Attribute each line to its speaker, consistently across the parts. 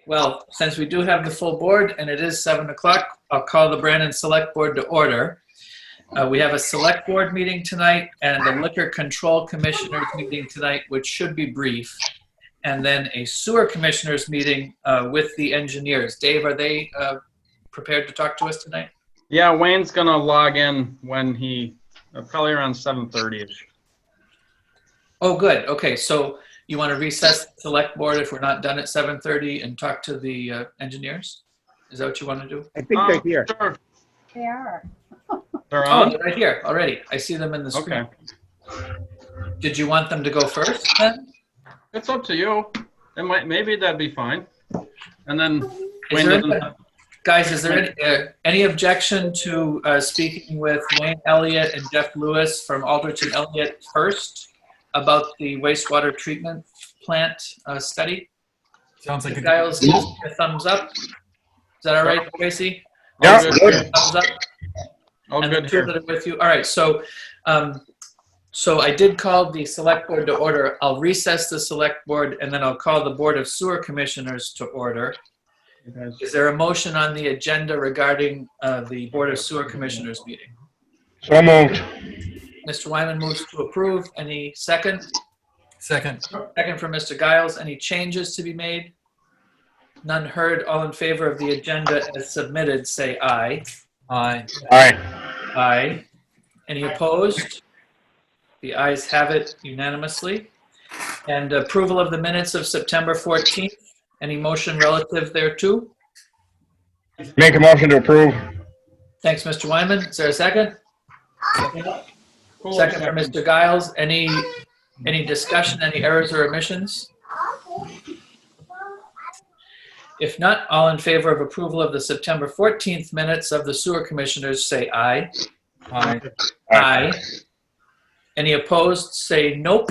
Speaker 1: Well, since we do have the full board and it is 7 o'clock, I'll call the Brandon Select Board to order. We have a Select Board meeting tonight and a Liquor Control Commissioners meeting tonight, which should be brief. And then a Sewer Commissioners meeting with the engineers. Dave, are they prepared to talk to us tonight?
Speaker 2: Yeah, Wayne's gonna log in when he, probably around 7:30ish.
Speaker 1: Oh, good. Okay, so you want to recess the Select Board if we're not done at 7:30 and talk to the engineers? Is that what you want to do?
Speaker 3: I think they're here.
Speaker 2: Sure.
Speaker 4: They are.
Speaker 2: They're
Speaker 1: Oh,
Speaker 2: on?
Speaker 1: they're right here already. I see them in the screen.
Speaker 2: Okay.
Speaker 1: Did you want them to go first then?
Speaker 2: It's up to you. Maybe that'd be fine. And then
Speaker 1: Is
Speaker 2: Wayne
Speaker 1: there
Speaker 2: doesn't.
Speaker 1: Guys, is there any objection to speaking with Wayne Elliott and Jeff Lewis from Aldrich and Elliott first about the wastewater treatment plant study?
Speaker 5: Sounds like a
Speaker 1: Giles, give me a thumbs up. Is that all right, Tracy?
Speaker 3: Yeah,
Speaker 2: good.
Speaker 1: Thumbs up.
Speaker 2: Oh,
Speaker 1: And
Speaker 2: good
Speaker 1: the two
Speaker 2: here.
Speaker 1: that are with you. All right, so I did call the Select Board to order. I'll recess the Select Board and then I'll call the Board of Sewer Commissioners to order. Is there a motion on the agenda regarding the Board of Sewer Commissioners meeting?
Speaker 3: So moved.
Speaker 1: Mr. Wyman moves to approve. Any second?
Speaker 5: second.
Speaker 1: Second from Mr. Giles. Any changes to be made? None heard. All in favor of the agenda as submitted, say aye.
Speaker 5: Aye.
Speaker 3: Aye.
Speaker 1: Aye. Any opposed? The ayes have it unanimously. And approval of the minutes of September 14th. Any motion relative thereto?
Speaker 3: Make a motion to approve.
Speaker 1: Thanks, Mr. Wyman. Is there a second?
Speaker 2: Cool.
Speaker 1: Second from Mr. Giles. Any discussion, any errors or omissions? If not, all in favor of approval of the September 14th minutes of the Sewer Commissioners, say aye.
Speaker 5: Aye.
Speaker 1: Aye. Any opposed, say nope.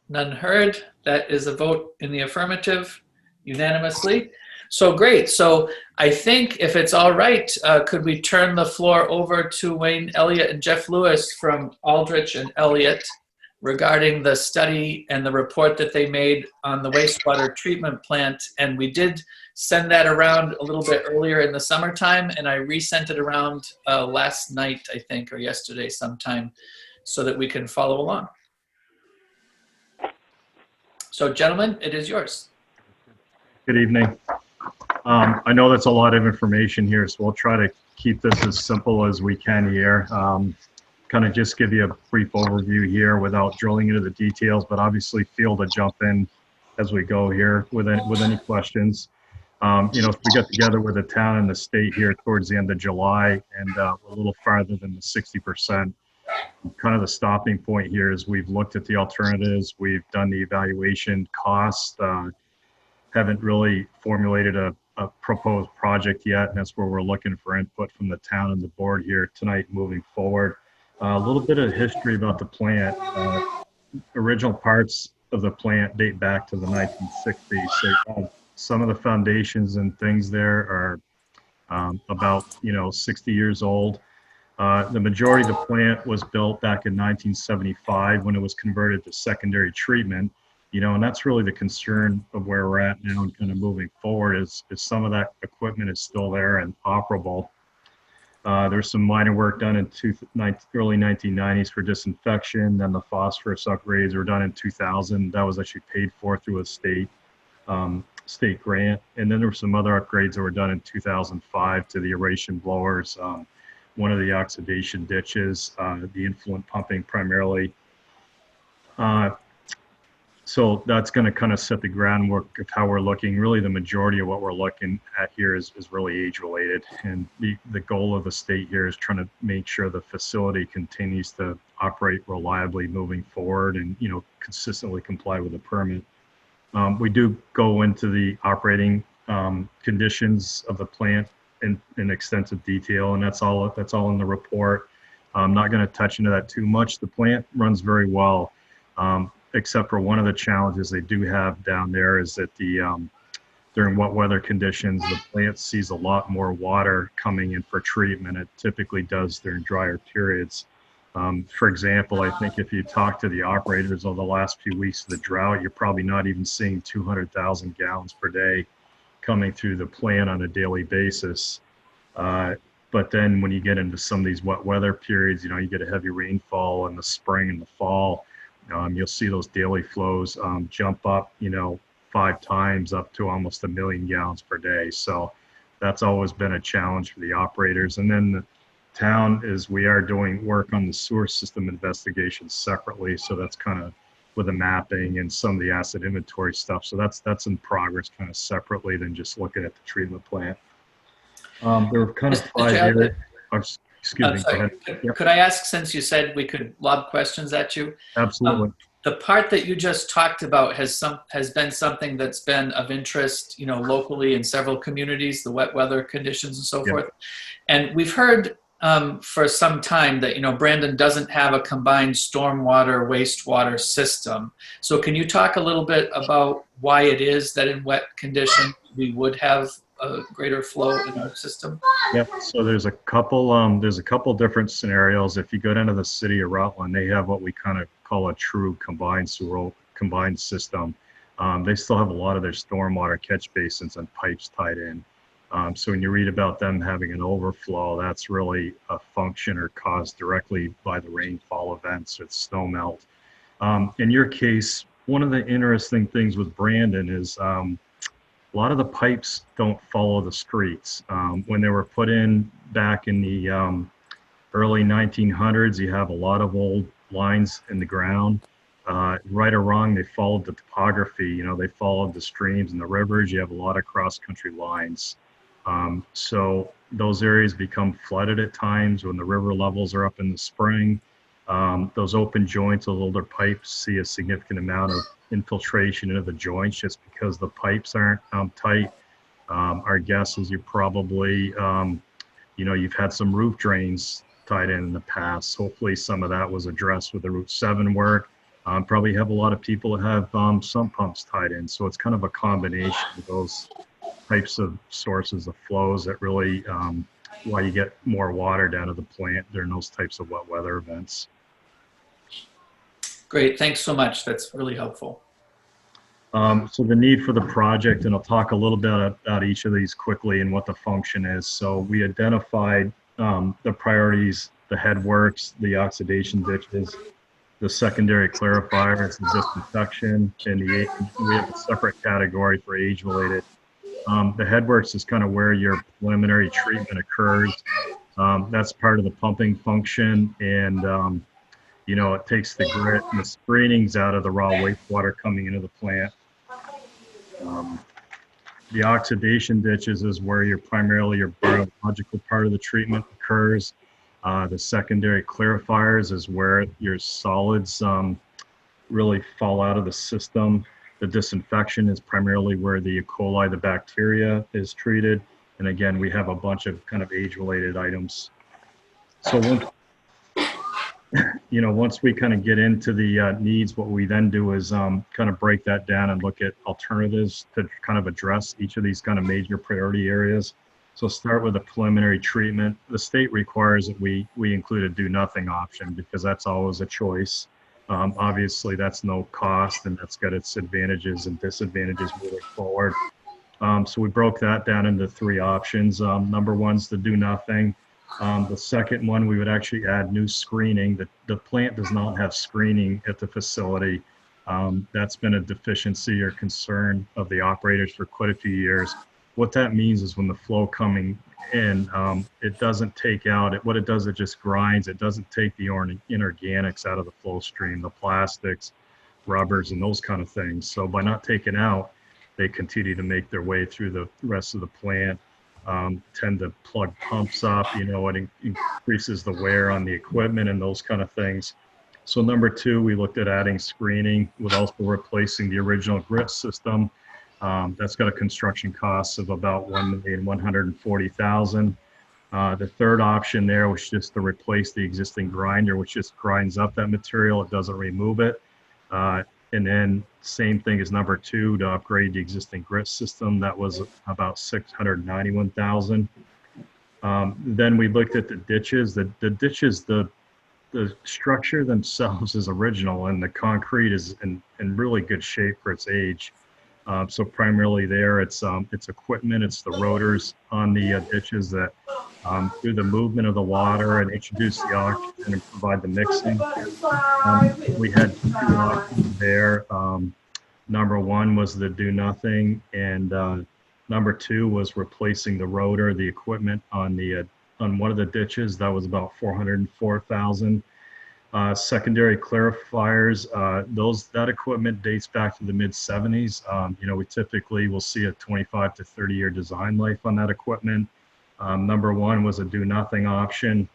Speaker 1: None heard. That is a vote in the affirmative unanimously. So great. So I think if it's all right, could we turn the floor over to Wayne Elliott and Jeff Lewis from Aldrich and Elliott regarding the study and the report that they made on the wastewater treatment plant. And we did send that around a little bit earlier in the summertime, and I resent it around last night, I think, or yesterday sometime, so that we can follow along. So gentlemen, it is yours.
Speaker 6: Good evening. I know that's a lot of information here, so we'll try to keep this as simple as we can here. Kind of just give you a brief overview here without drilling into the details, but obviously feel to jump in as we go here with any questions. We got together with the town and the state here towards the end of July, and we're a little farther than the 60%. Kind of the stopping point here is we've looked at the alternatives, we've done the evaluation cost, haven't really formulated a proposed project yet, and that's where we're looking for input from the town and the board here tonight moving forward. A little bit of history about the plant. Original parts of the plant date back to the 1960s, so some of the foundations and things there are about 60 years old. The majority of the plant was built back in 1975 when it was converted to secondary treatment, and that's really the concern of where we're at now and kind of moving forward is some of that equipment is still there and operable. There's some minor work done in early 1990s for disinfection. Then the phosphorus upgrades were done in 2000. That was actually paid for through a state grant. And then there were some other upgrades that were done in 2005 to the aeration blowers, one of the oxidation ditches, the influent pumping primarily. So that's going to kind of set the groundwork of how we're looking. Really, the majority of what we're looking at here is really age related. And the goal of the state here is trying to make sure the facility continues to operate reliably moving forward and, consistently comply with the permit. We do go into the operating conditions of the plant in extensive detail, and that's all in the report. I'm not going to touch into that too much. The plant runs very well. Except for one of the challenges they do have down there is that during wet weather conditions, the plant sees a lot more water coming in for treatment. It typically does during drier periods. For example, I think if you talk to the operators over the last few weeks of the drought, you're probably not even seeing 200,000 gallons per day coming through the plant on a daily basis. But then when you get into some of these wet weather periods, you get a heavy rainfall in the spring and the fall, you'll see those daily flows jump up, 5 times up to almost 1 million gallons per day. So that's always been a challenge for the operators. And then the town we are doing work on the sewer system investigations separately. So that's kind of with the mapping and some of the asset inventory stuff. So that's in progress kind of separately than just looking at the treatment plant. There were kind of
Speaker 1: Mr.
Speaker 6: 5
Speaker 1: Chair,
Speaker 6: areas. Excuse
Speaker 1: I'm
Speaker 6: me, go
Speaker 1: sorry.
Speaker 6: ahead. Yep,
Speaker 1: Could I ask, since you said we could lob questions at you?
Speaker 6: absolutely.
Speaker 1: The part that you just talked about has been something that's been of interest, locally in several communities, the wet weather conditions and so
Speaker 6: Yeah.
Speaker 1: forth. And we've heard for some time that, Brandon doesn't have a combined stormwater wastewater system. So can you talk a little bit about why it is that in wet conditions we would have a greater flow in our system?
Speaker 6: Yep. So there's a couple different scenarios. If you go down to the city of Rutland, they have what we kind of call a true combined system. They still have a lot of their stormwater catch basins and pipes tied in. So when you read about them having an overflow, that's really a function or caused directly by the rainfall events or the snow melt. In your case, one of the interesting things with Brandon is a lot of the pipes don't follow the streets. When they were put in back in the early 1900s, you have a lot of old lines in the ground. Right or wrong, they followed the topography. They followed the streams and the rivers. You have a lot of cross-country lines. So those areas become flooded at times when the river levels are up in the spring. Those open joints, those older pipes, see a significant amount of infiltration into the joints just because the pipes aren't tight. Our guess is you probably, you've had some roof drains tied in the past. Hopefully some of that was addressed with the Route 7 work. Probably have a lot of people that have sump pumps tied in. So it's kind of a combination of those types of sources of flows that really why you get more water down to the plant during those types of wet weather events.
Speaker 1: Great, thanks so much. That's really helpful.
Speaker 6: So the need for the project, and I'll talk a little bit about each of these quickly and what the function is. So we identified the priorities, the headworks, the oxidation ditches, the secondary clarifiers, the disinfection, and we have a separate category for age-related. The headworks is kind of where your preliminary treatment occurs. That's part of the pumping function, and it takes the grit and the screenings out of the raw wastewater coming into the plant. The oxidation ditches is where your biological part of the treatment occurs. The secondary clarifiers is where your solids really fall out of the system. The disinfection is primarily where the E. coli, the bacteria, is treated. And again, we have a bunch of kind of age-related items. So once we kind of get into the needs, what we then do is kind of break that down and look at alternatives to kind of address each of these kind of major priority areas. So start with a preliminary treatment. The state requires that we include a do nothing option because that's always a choice. Obviously, that's no cost, and that's got its advantages and disadvantages moving forward. So we broke that down into 3 options. Number 1's the do nothing. The second one, we would actually add new screening. The plant does not have screening at the facility. That's been a deficiency or concern of the operators for quite a few years. What that means is when the flow coming in, it doesn't take out, what it does, it just grinds. It doesn't take the inorganics out of the flow stream, the plastics, rubbers, and those kind of things. So by not taking out, they continue to make their way through the rest of the plant. Tend to plug pumps up, it increases the wear on the equipment and those kind of things. So number 2, we looked at adding screening with also replacing the original grit system. That's got a construction cost of about $1,140,000. The third option there was just to replace the existing grinder, which just grinds up that material. It doesn't remove it. And then same thing as number 2, to upgrade the existing grit system. That was about $691,000. Then we looked at the ditches. The ditches, the the structure themselves is original, and the concrete is in really good shape for its age. So primarily there, it's equipment, it's the rotors on the ditches that through the movement of the water and introduce the oxygen and provide the mixing. We had two options there. Number one was the do nothing, and number two was replacing the rotor, the equipment on one of the ditches. That was about $404,000. Secondary clarifiers, that equipment dates back to the mid 70s. We typically will see a 25 to 30-year design life on that equipment. Number one was a do nothing option.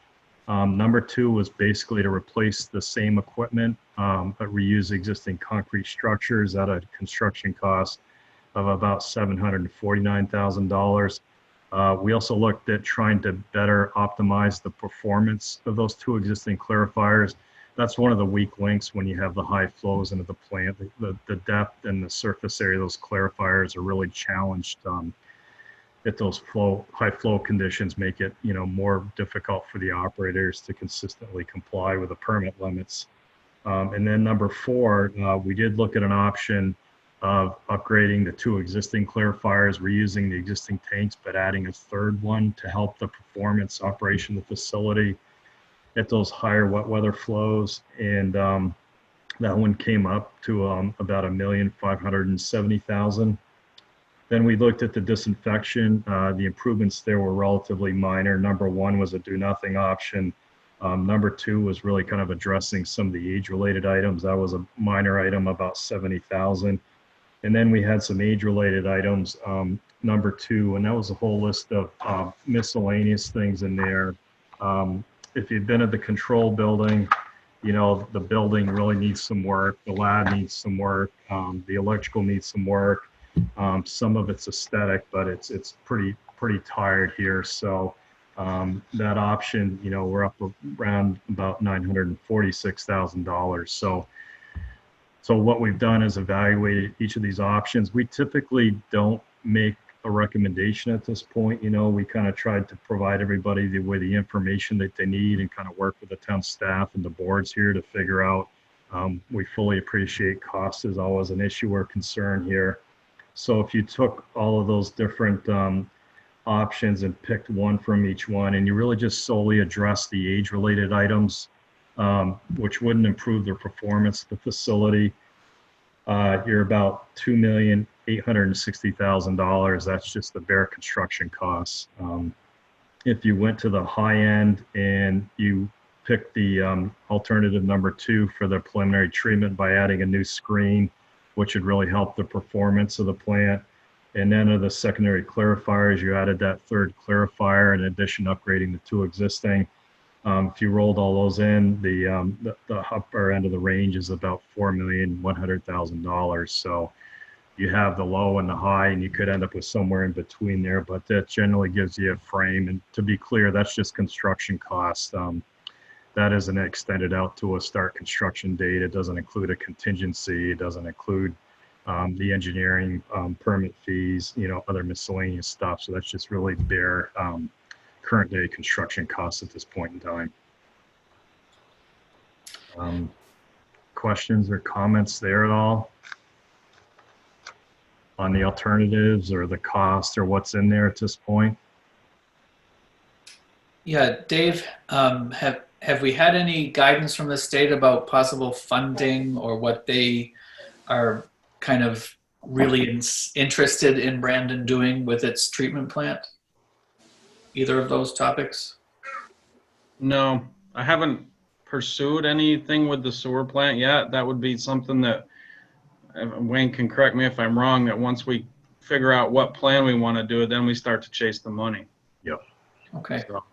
Speaker 6: Number two was basically to replace the same equipment, but reuse existing concrete structures at a construction cost of about $749,000. We also looked at trying to better optimize the performance of those two existing clarifiers. That's one of the weak links when you have the high flows into the plant. The depth and the surface area of those clarifiers are really challenged. At those high flow conditions make it more difficult for the operators to consistently comply with the permit limits. And then number four, we did look at an option of upgrading the two existing clarifiers, reusing the existing tanks, but adding a third one to help the performance operation of the facility at those higher wet weather flows. And that one came up to about $1,570,000. Then we looked at the disinfection. The improvements there were relatively minor. Number one was a do nothing option. Number two was really kind of addressing some of the age-related items. That was a minor item, about $70,000. And then we had some age-related items, number two, and that was a whole list of miscellaneous things in there. If you've been at the control building, the building really needs some work. The lab needs some work. The electrical needs some work. Some of it's aesthetic, but it's pretty tired here. So that option, we're up around about $946,000. So what we've done is evaluated each of these options. We typically don't make a recommendation at this point. We kind of tried to provide everybody with the information that they need and kind of work with the town staff and the boards here to figure out. We fully appreciate cost is always an issue or concern here. So if you took all of those different options and picked one from each one, and you really just solely address the age-related items, which wouldn't improve their performance of the facility, you're about $2,860,000. That's just the bare construction costs. If you went to the high end and you picked the alternative number two for the preliminary treatment by adding a new screen, which would really help the performance of the plant. And then of the secondary clarifiers, you added that third clarifier in addition upgrading the two existing. If you rolled all those in, the upper end of the range is about $4,100,000. So you have the low and the high, and you could end up with somewhere in between there, but that generally gives you a frame. And to be clear, that's just construction cost. That isn't extended out to a start construction date. It doesn't include a contingency. It doesn't include the engineering permit fees, other miscellaneous stuff. So that's just really bare current day construction costs at this point in time. Questions or comments there at all on the alternatives or the cost or what's in there at this point?
Speaker 1: Yeah, Dave, have we had any guidance from the state about possible funding or what they are kind of really interested in Brandon doing with its treatment plant? Either of those topics?
Speaker 2: No, I haven't pursued anything with the sewer plant yet. That would be something that Wayne can correct me if I'm wrong, that once we figure out what plan we want to do, then we start to chase the money.
Speaker 6: Yep.
Speaker 1: Okay.
Speaker 2: So,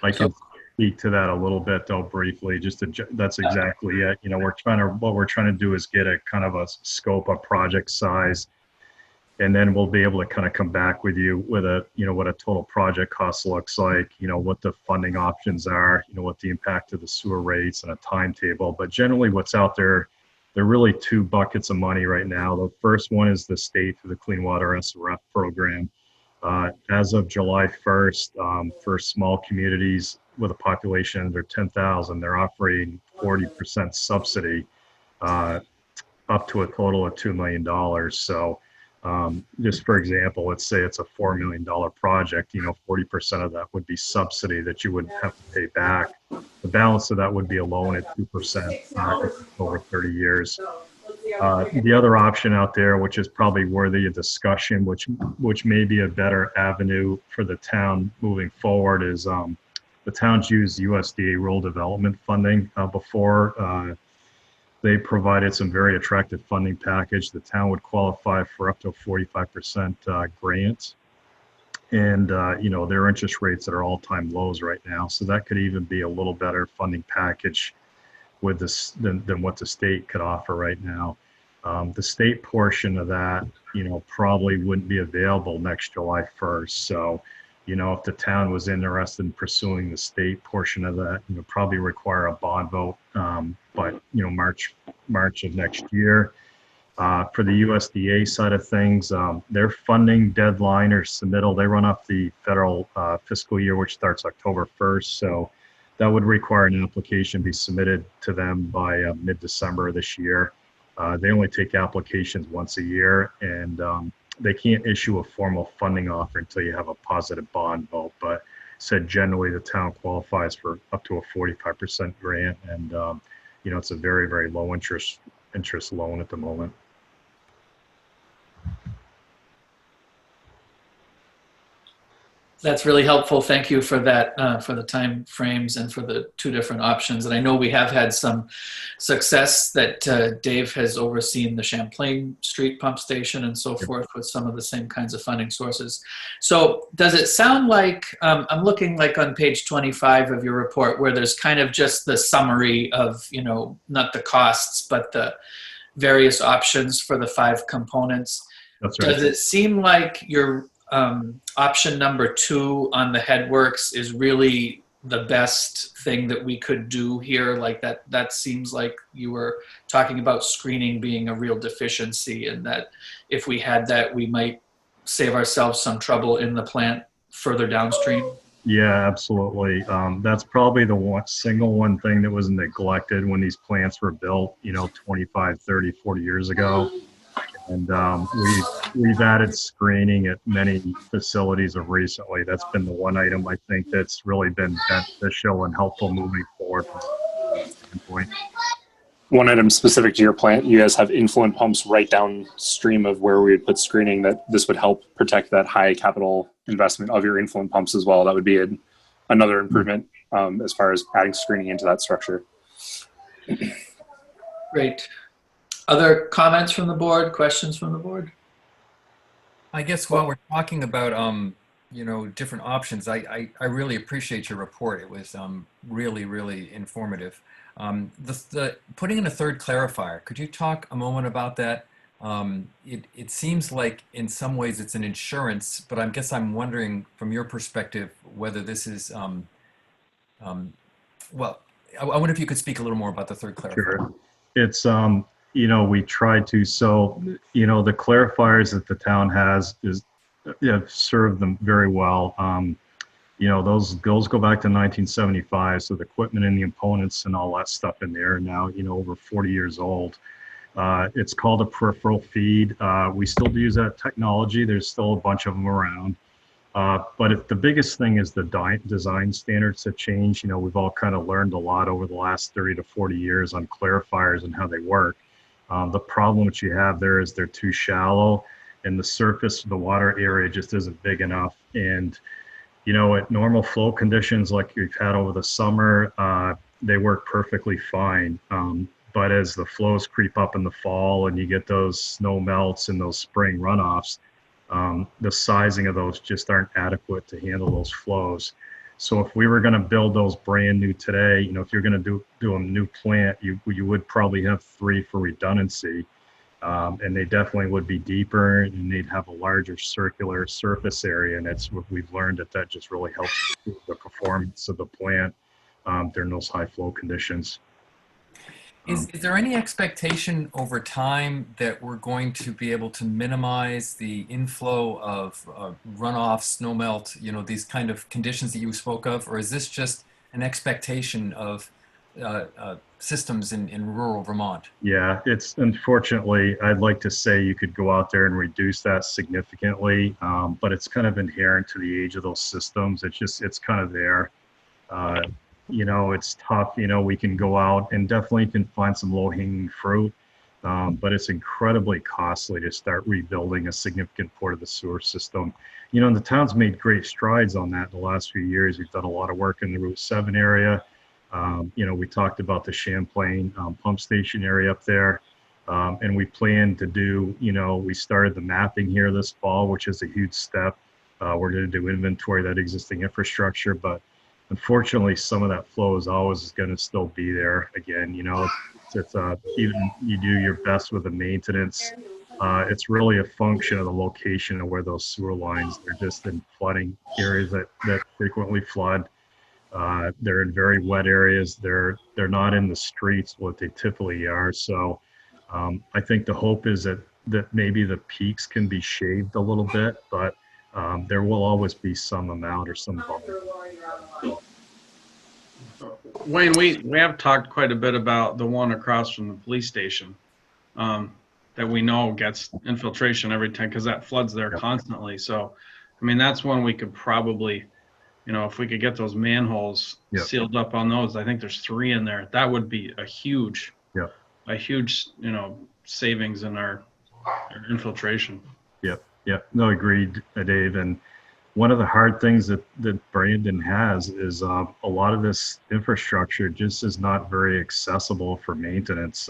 Speaker 6: I can speak to that a little bit though, briefly, that's exactly it. What we're trying to do is get a kind of a scope, a project size, and then we'll be able to kind of come back with you with what a total project cost looks like, what the funding options are, what the impact of the sewer rates and a timetable. But generally what's out there are really two buckets of money right now. The first one is the state through the Clean Water SRF program. As of July 1st, for small communities with a population under 10,000, they're offering 40% subsidy, up to a total of $2 million. So just for example, let's say it's a $4 million project, 40% of that would be subsidy that you wouldn't have to pay back. The balance of that would be a loan at 2% over 30 years. The other option out there, which is probably worthy of discussion, which may be a better avenue for the town moving forward, is the town's used USDA rural development funding before. They provided some very attractive funding package. The town would qualify for up to a 45% grant. And, their interest rates are all-time lows right now. So that could even be a little better funding package with this than what the state could offer right now. The state portion of that, probably wouldn't be available next July 1st. So, if the town was interested in pursuing the state portion of that, probably require a bond vote, but March of next year. For the USDA side of things, their funding deadline or submittal, they run off the federal fiscal year, which starts October 1st. So that would require an application be submitted to them by mid-December this year. They only take applications once a year, and they can't issue a formal funding offer until you have a positive bond vote. But said generally the town qualifies for up to a 45% grant, and it's a very, very low interest loan at the moment.
Speaker 1: That's really helpful. Thank you for that, for the time frames and for the two different options. And I know we have had some success that Dave has overseen the Champlain Street pump station and so forth with some of the same kinds of funding sources. So does it sound like, I'm looking like on page 25 of your report where there's kind of just the summary of, not the costs, but the various options for the 5 components.
Speaker 6: That's right.
Speaker 1: Does it seem like your option number 2 on the headworks is really the best thing that we could do here? Like that seems like you were talking about screening being a real deficiency, and that if we had that, we might save ourselves some trouble in the plant further downstream.
Speaker 6: Yeah, absolutely. That's probably the single one thing that was neglected when these plants were built, 25, 30, 40 years ago. And we've added screening at many facilities of recently. That's been the one item I think that's really been beneficial and helpful moving forward from that standpoint.
Speaker 4: One item specific to your plant, you guys have influent pumps right downstream of where we would put screening, that this would help protect that high capital investment of your influent pumps as well. That would be another improvement as far as adding screening into that structure.
Speaker 1: Great. Other comments from the board, questions from the board?
Speaker 5: I guess while we're talking about, different options, I really appreciate your report. It was really, really informative. The putting in a third clarifier, could you talk a moment about that? It seems like in some ways it's an insurance, but I guess I'm wondering from your perspective whether this is, well, I wonder if you could speak a little more about the third clarifier.
Speaker 6: Sure. It's, we try to, so, the clarifiers that the town has have served them very well. Those go back to 1975. So the equipment and the components and all that stuff in there are now, over 40 years old. It's called a peripheral feed. We still use that technology. There's still a bunch of them around. But the biggest thing is the design standards have changed. We've all kind of learned a lot over the last 30 to 40 years on clarifiers and how they work. The problem that you have there is they're too shallow, and the surface of the water area just isn't big enough. And, at normal flow conditions like you've had over the summer, they work perfectly fine. But as the flows creep up in the fall and you get those snow melts and those spring runoffs, the sizing of those just aren't adequate to handle those flows. So if we were going to build those brand new today, if you're going to do a new plant, you would probably have 3 for redundancy. And they definitely would be deeper, and they'd have a larger circular surface area. And that's what we've learned, that just really helps the performance of the plant during those high flow conditions.
Speaker 5: Is there any expectation over time that we're going to be able to minimize the inflow of runoff, snowmelt, these kind of conditions that you spoke of? Or is this just an expectation of systems in rural Vermont?
Speaker 6: Yeah, it's unfortunately, I'd like to say you could go out there and reduce that significantly, but it's kind of inherent to the age of those systems. It's kind of there. It's tough. We can go out and definitely can find some low-hanging fruit, but it's incredibly costly to start rebuilding a significant part of the sewer system. And the town's made great strides on that in the last few years. We've done a lot of work in the Route 7 area. We talked about the Champlain pump station area up there, and we plan to do, we started the mapping here this fall, which is a huge step. We're going to do inventory of that existing infrastructure, but unfortunately, some of that flow is always going to still be there. Again, it's even you do your best with the maintenance. It's really a function of the location of where those sewer lines. They're just in flooding areas that frequently flood. They're in very wet areas. They're not in the streets what they typically are. So I think the hope is that maybe the peaks can be shaved a little bit, but there will always be some amount or some volume.
Speaker 2: Wayne, we have talked quite a bit about the one across from the police station that we know gets infiltration every time because that floods there constantly. So, that's one we could probably, if we could get those manholes sealed up on those, I think there's 3 in there. That would be a huge, savings in our infiltration.
Speaker 6: Yep. No, agreed, Dave. And one of the hard things that Brandon has is a lot of this infrastructure just is not very accessible for maintenance.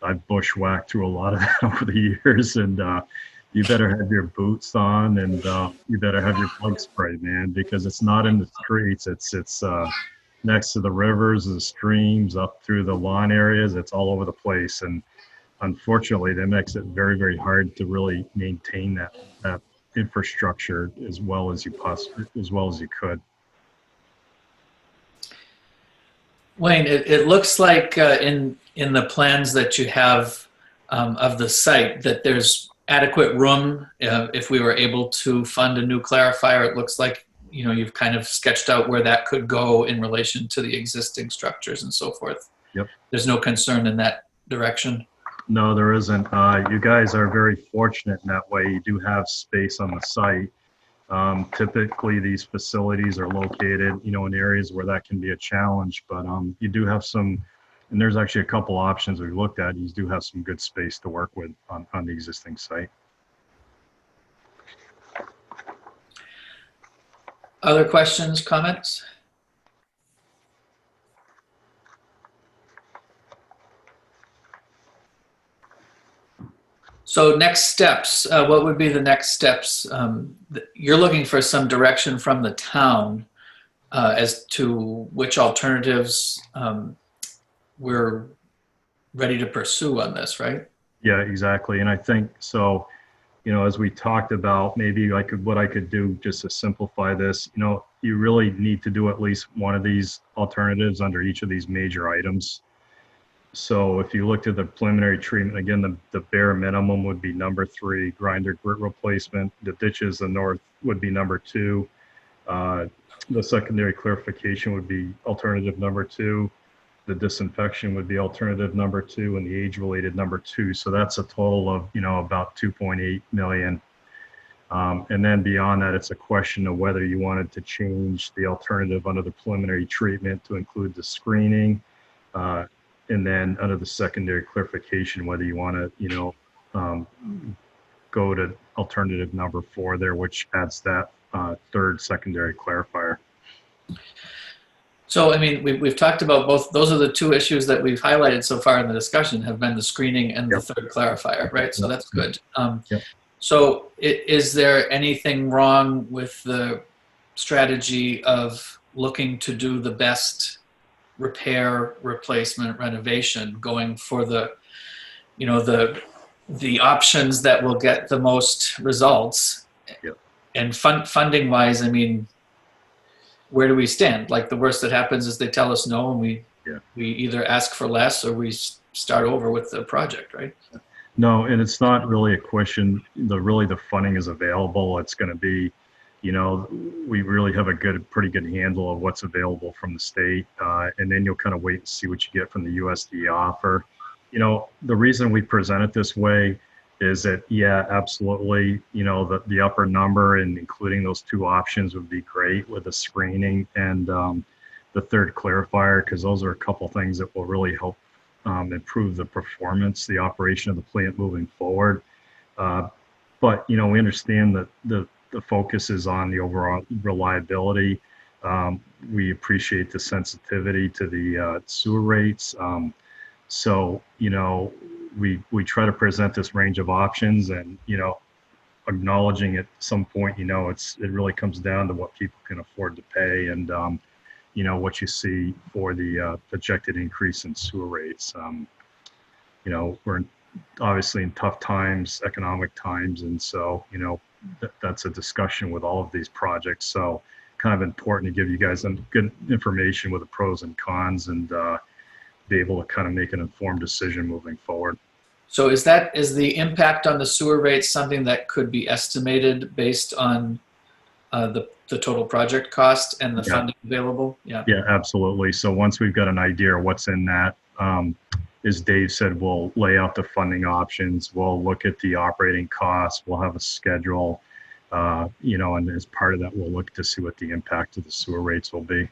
Speaker 6: I've bushwhacked through a lot of that over the years, and you better have your boots on, and you better have your bug spray, man, because it's not in the streets. It's next to the rivers, the streams, up through the lawn areas. It's all over the place, and unfortunately, that makes it very, very hard to really maintain that infrastructure as well as you could.
Speaker 1: Wayne, it looks like in the plans that you have of the site that there's adequate room if we were able to fund a new clarifier. It looks like you've kind of sketched out where that could go in relation to the existing structures and so forth.
Speaker 6: Yep.
Speaker 1: There's no concern in that direction.
Speaker 6: No, there isn't. You guys are very fortunate in that way. You do have space on the site. Typically, these facilities are located, in areas where that can be a challenge. But you do have some, and there's actually a couple options we've looked at. You do have some good space to work with on the existing site.
Speaker 1: Other questions, comments? So next steps, what would be the next steps? You're looking for some direction from the town as to which alternatives we're ready to pursue on this, right?
Speaker 6: Yeah, exactly. And I think so, as we talked about, maybe what I could do just to simplify this, you really need to do at least one of these alternatives under each of these major items. So if you looked at the preliminary treatment, again, the bare minimum would be number 3, grinder grit replacement. The ditches, the north would be number 2. The secondary clarification would be alternative number 2. The disinfection would be alternative number 2, and the age-related number 2. So that's a total of, about 2.8 million. And then beyond that, it's a question of whether you wanted to change the alternative under the preliminary treatment to include the screening, and then under the secondary clarification, whether you want to, go to alternative number 4 there, which adds that 3rd secondary clarifier.
Speaker 1: So, we've talked about both. Those are the 2 issues that we've highlighted so far in the discussion have been the screening and the 3rd clarifier, right? So that's good.
Speaker 6: Yep.
Speaker 1: So is there anything wrong with the strategy of looking to do the best repair, replacement, renovation, going for the options that will get the most results?
Speaker 6: Yep.
Speaker 1: And funding wise, where do we stand? Like, the worst that happens is they tell us no, and we
Speaker 6: Yeah.
Speaker 1: we either ask for less or we start over with the project, right?
Speaker 6: No, and it's not really a question, the funding is available. It's going to be, we really have a pretty good handle of what's available from the state. And then you'll kind of wait and see what you get from the USDA offer. The reason we present it this way is that, yeah, absolutely, the upper number and including those two options would be great with the screening and the third clarifier, because those are a couple things that will really help improve the performance, the operation of the plant moving forward. But, we understand that the focus is on the overall reliability. We appreciate the sensitivity to the sewer rates. So, we try to present this range of options and, acknowledging at some point, it really comes down to what people can afford to pay and, what you see for the projected increase in sewer rates. We're obviously in tough times, economic times. And so, that's a discussion with all of these projects. So kind of important to give you guys some good information with the pros and cons and be able to kind of make an informed decision moving forward.
Speaker 1: So is the impact on the sewer rates something that could be estimated based on the total project cost and the funding available? Yeah.
Speaker 6: Yeah, absolutely. So once we've got an idea of what's in that, as Dave said, we'll lay out the funding options. We'll look at the operating costs. We'll have a schedule, and as part of that, we'll look to see what the impact of the sewer rates will be.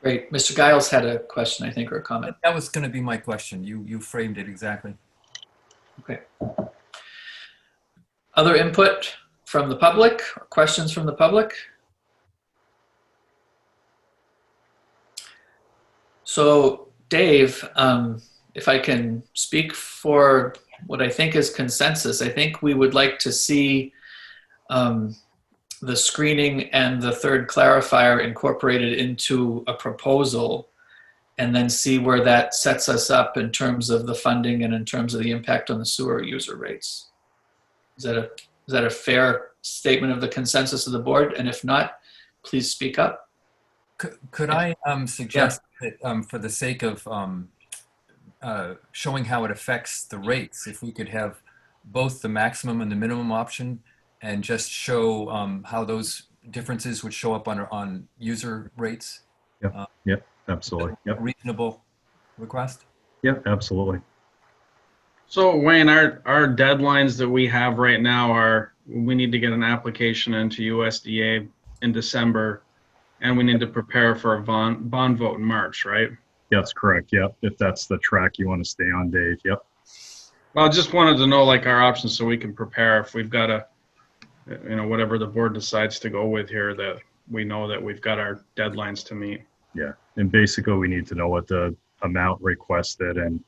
Speaker 1: Great. Mr. Giles had a question, I think, or a comment.
Speaker 5: That was going to be my question. You framed it exactly.
Speaker 1: Okay. Other input from the public or questions from the public? So, Dave, if I can speak for what I think is consensus, I think we would like to see the screening and the third clarifier incorporated into a proposal and then see where that sets us up in terms of the funding and in terms of the impact on the sewer user rates. Is that a fair statement of the consensus of the board? And if not, please speak up.
Speaker 5: Could I suggest that for the sake of showing how it affects the rates, if we could have both the maximum and the minimum option and just show how those differences would show up on user rates?
Speaker 6: Yep, absolutely. Yep.
Speaker 5: Reasonable request?
Speaker 6: Yep, absolutely.
Speaker 2: So Wayne, our deadlines that we have right now are we need to get an application into USDA in December, and we need to prepare for a bond vote in March, right?
Speaker 6: That's correct. Yep. If that's the track you want to stay on, Dave. Yep.
Speaker 2: Well, I just wanted to know like our options so we can prepare if we've got a, whatever the board decides to go with here, that we know that we've got our deadlines to meet.
Speaker 6: Yeah. And basically we need to know what the amount requested and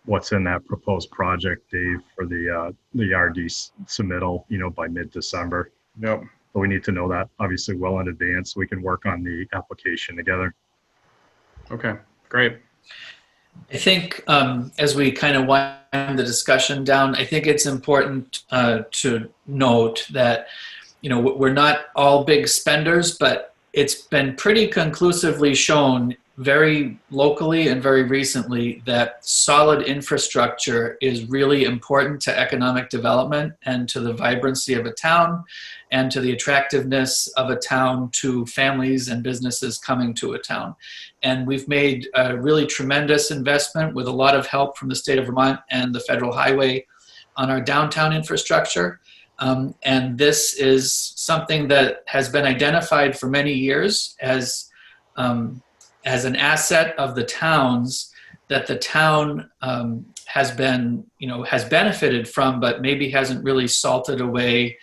Speaker 6: what's in that proposed project, Dave, for the RD submittal, by mid-December.
Speaker 2: Yep.
Speaker 6: But we need to know that obviously well in advance so we can work on the application together.
Speaker 2: Okay, great.
Speaker 1: I think as we kind of wind the discussion down, I think it's important to note that, we're not all big spenders, but it's been pretty conclusively shown very locally and very recently that solid infrastructure is really important to economic development and to the vibrancy of a town and to the attractiveness of a town to families and businesses coming to a town. And we've made a really tremendous investment with a lot of help from the state of Vermont and the federal highway on our downtown infrastructure. And this is something that has been identified for many years as an asset of the towns that the town has benefited from, but maybe hasn't really salted away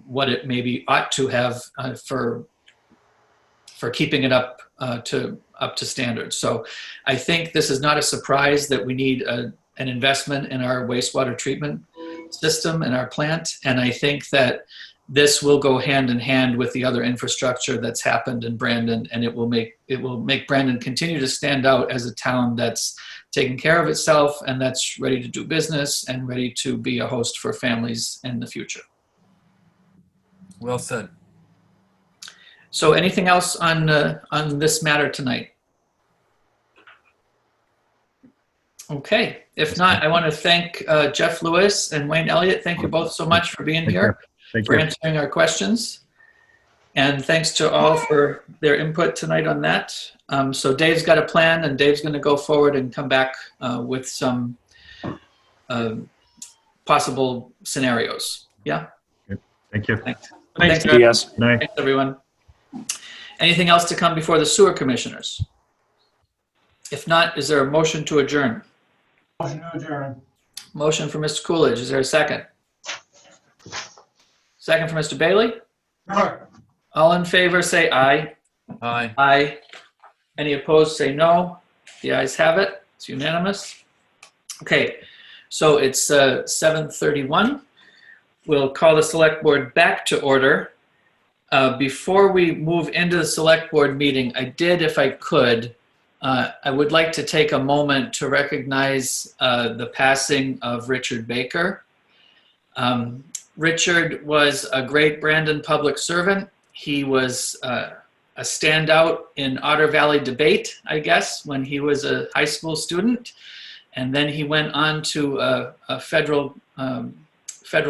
Speaker 1: what it maybe ought to have for keeping it up to standards. So I think this is not a surprise that we need an investment in our wastewater treatment system and our plant. And I think that this will go hand in hand with the other infrastructure that's happened in Brandon, and it will make Brandon continue to stand out as a town that's taking care of itself and that's ready to do business and ready to be a host for families in the future.
Speaker 5: Well said.
Speaker 1: So anything else on this matter tonight? Okay, if not, I want to thank Jeff Lewis and Wayne Elliott. Thank you both so much for being
Speaker 6: Take
Speaker 1: here,
Speaker 6: care. Thank
Speaker 1: for
Speaker 6: you.
Speaker 1: answering our questions. And thanks to all for their input tonight on that. So Dave's got a plan, and Dave's going to go forward and come back with some possible scenarios. Yeah?
Speaker 6: Thank you.
Speaker 1: Thanks.
Speaker 2: Thanks,
Speaker 1: Thanks,
Speaker 4: Yes.
Speaker 6: Good night.
Speaker 1: Thanks, everyone. Anything else to come before the sewer commissioners? If not, is there a motion to adjourn?
Speaker 7: Motion to adjourn.
Speaker 1: Motion for Mr. Coolidge. Is there a second? Second for Mr. Bailey?
Speaker 7: Sure.
Speaker 1: All in favor, say aye.
Speaker 5: Aye.
Speaker 1: Aye. Any opposed, say no. The ayes have it. It's unanimous. Okay, so it's 7:31. We'll call the select board back to order. Before we move into the select board meeting, I did, if I could, I would like to take a moment to recognize the passing of Richard Baker. Richard was a great Brandon public servant. He was a standout in Otter Valley debate, I guess, when he was a high school student. And then he went on to a federal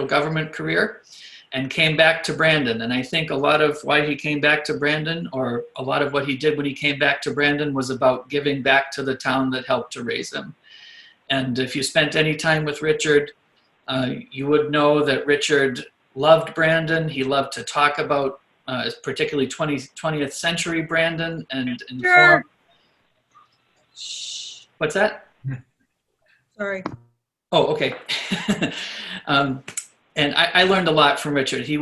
Speaker 1: government career and came back to Brandon. And I think a lot of why he came back to Brandon, or a lot of what he did when he came back to Brandon, was about giving back to the town that helped to raise him. And if you spent any time with Richard, you would know that Richard loved Brandon. He loved to talk about particularly 20th century Brandon and inform. What's that?
Speaker 8: Sorry.
Speaker 1: Oh, okay. And I learned a lot from Richard. He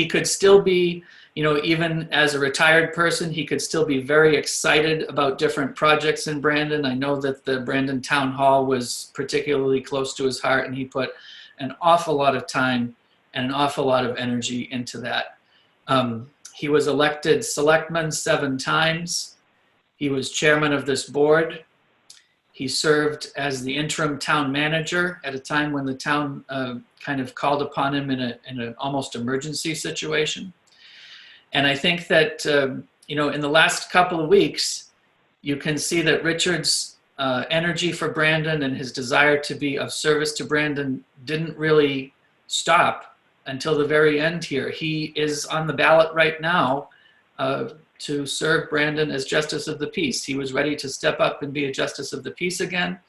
Speaker 1: could still be, even as a retired person, he could still be very excited about different projects in Brandon. I know that the Brandon Town Hall was particularly close to his heart, and he put an awful lot of time and an awful lot of energy into that. He was elected selectman 7 times. He was chairman of this board. He served as the interim town manager at a time when the town kind of called upon him in an almost emergency situation. And I think that, in the last couple of weeks, you can see that Richard's energy for Brandon and his desire to be of service to Brandon didn't really stop until the very end here. He is on the ballot right now to serve Brandon as Justice of the Peace. He was ready to step up and be a Justice of the Peace again.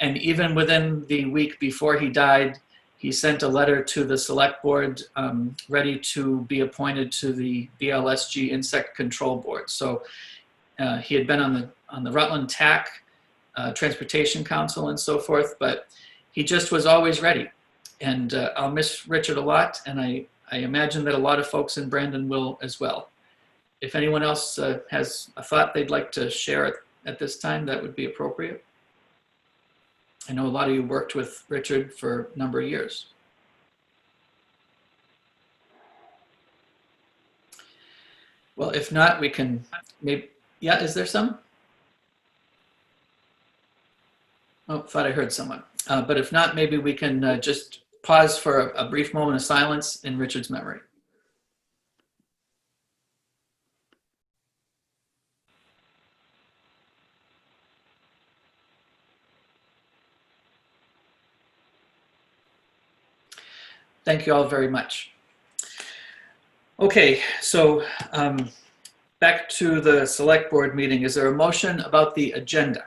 Speaker 1: And even within the week before he died, he sent a letter to the select board ready to be appointed to the BLSG Insect Control Board. So he had been on the Rutland TAC, Transportation Council and so forth, but he just was always ready. And I'll miss Richard a lot, and I imagine that a lot of folks in Brandon will as well. If anyone else has a thought they'd like to share at this time, that would be appropriate. I know a lot of you worked with Richard for a number of years. Well, if not, we can maybe, yeah, is there some? Oh, thought I heard someone. But if not, maybe we can just pause for a brief moment of silence in Richard's memory. Thank you all very much. Okay, so back to the select board meeting. Is there a motion about the agenda?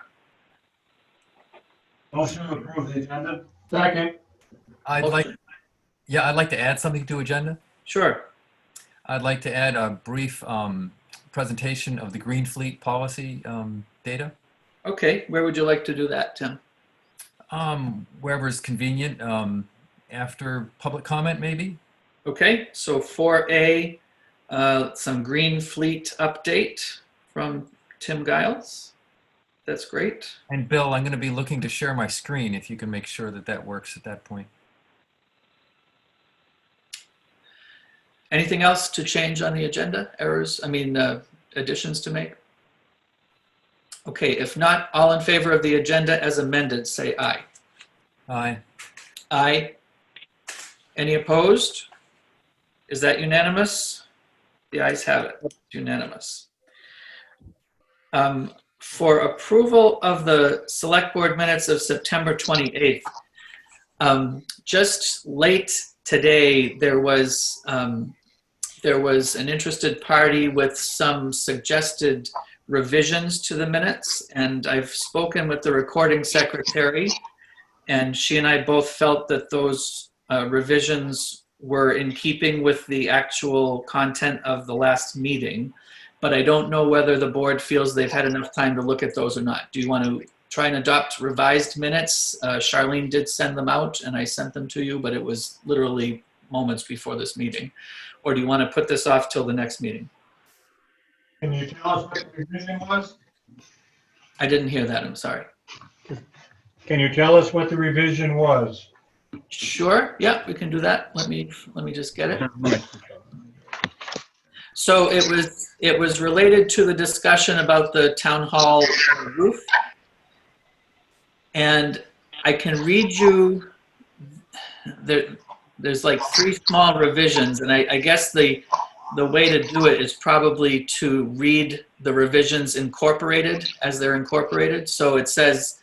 Speaker 7: Motion to approve the agenda. Second.
Speaker 5: I'd like to add something to agenda.
Speaker 1: Sure.
Speaker 5: I'd like to add a brief presentation of the Green Fleet policy data.
Speaker 1: Okay, where would you like to do that, Tim?
Speaker 5: Wherever is convenient, after public comment, maybe.
Speaker 1: Okay, so 4A, some Green Fleet update from Tim Giles. That's great.
Speaker 5: And Bill, I'm going to be looking to share my screen if you can make sure that that works at that point.
Speaker 1: Anything else to change on the agenda? Additions to make? Okay, if not, all in favor of the agenda as amended, say aye.
Speaker 5: Aye.
Speaker 1: Aye. Any opposed? Is that unanimous? The ayes have it. It's unanimous. for approval of the select board minutes of September 28th. Just late today, there was an interested party with some suggested revisions to the minutes, and I've spoken with the recording secretary, and she and I both felt that those revisions were in keeping with the actual content of the last meeting, but I don't know whether the board feels they've had enough time to look at those or not. Do you want to try and adopt revised minutes? Charlene did send them out, and I sent them to you, but it was literally moments before this meeting. Or do you want to put this off till the next meeting?
Speaker 7: Can you tell us what the revision was?
Speaker 1: I didn't hear that, I'm sorry.
Speaker 7: Can you tell us what the revision was?
Speaker 1: Sure, yeah, we can do that. Let me just get it. So it was related to the discussion about the town hall roof. And I can read you, there's like 3 small revisions, and I guess the way to do it is probably to read the revisions incorporated as they're incorporated. So it says,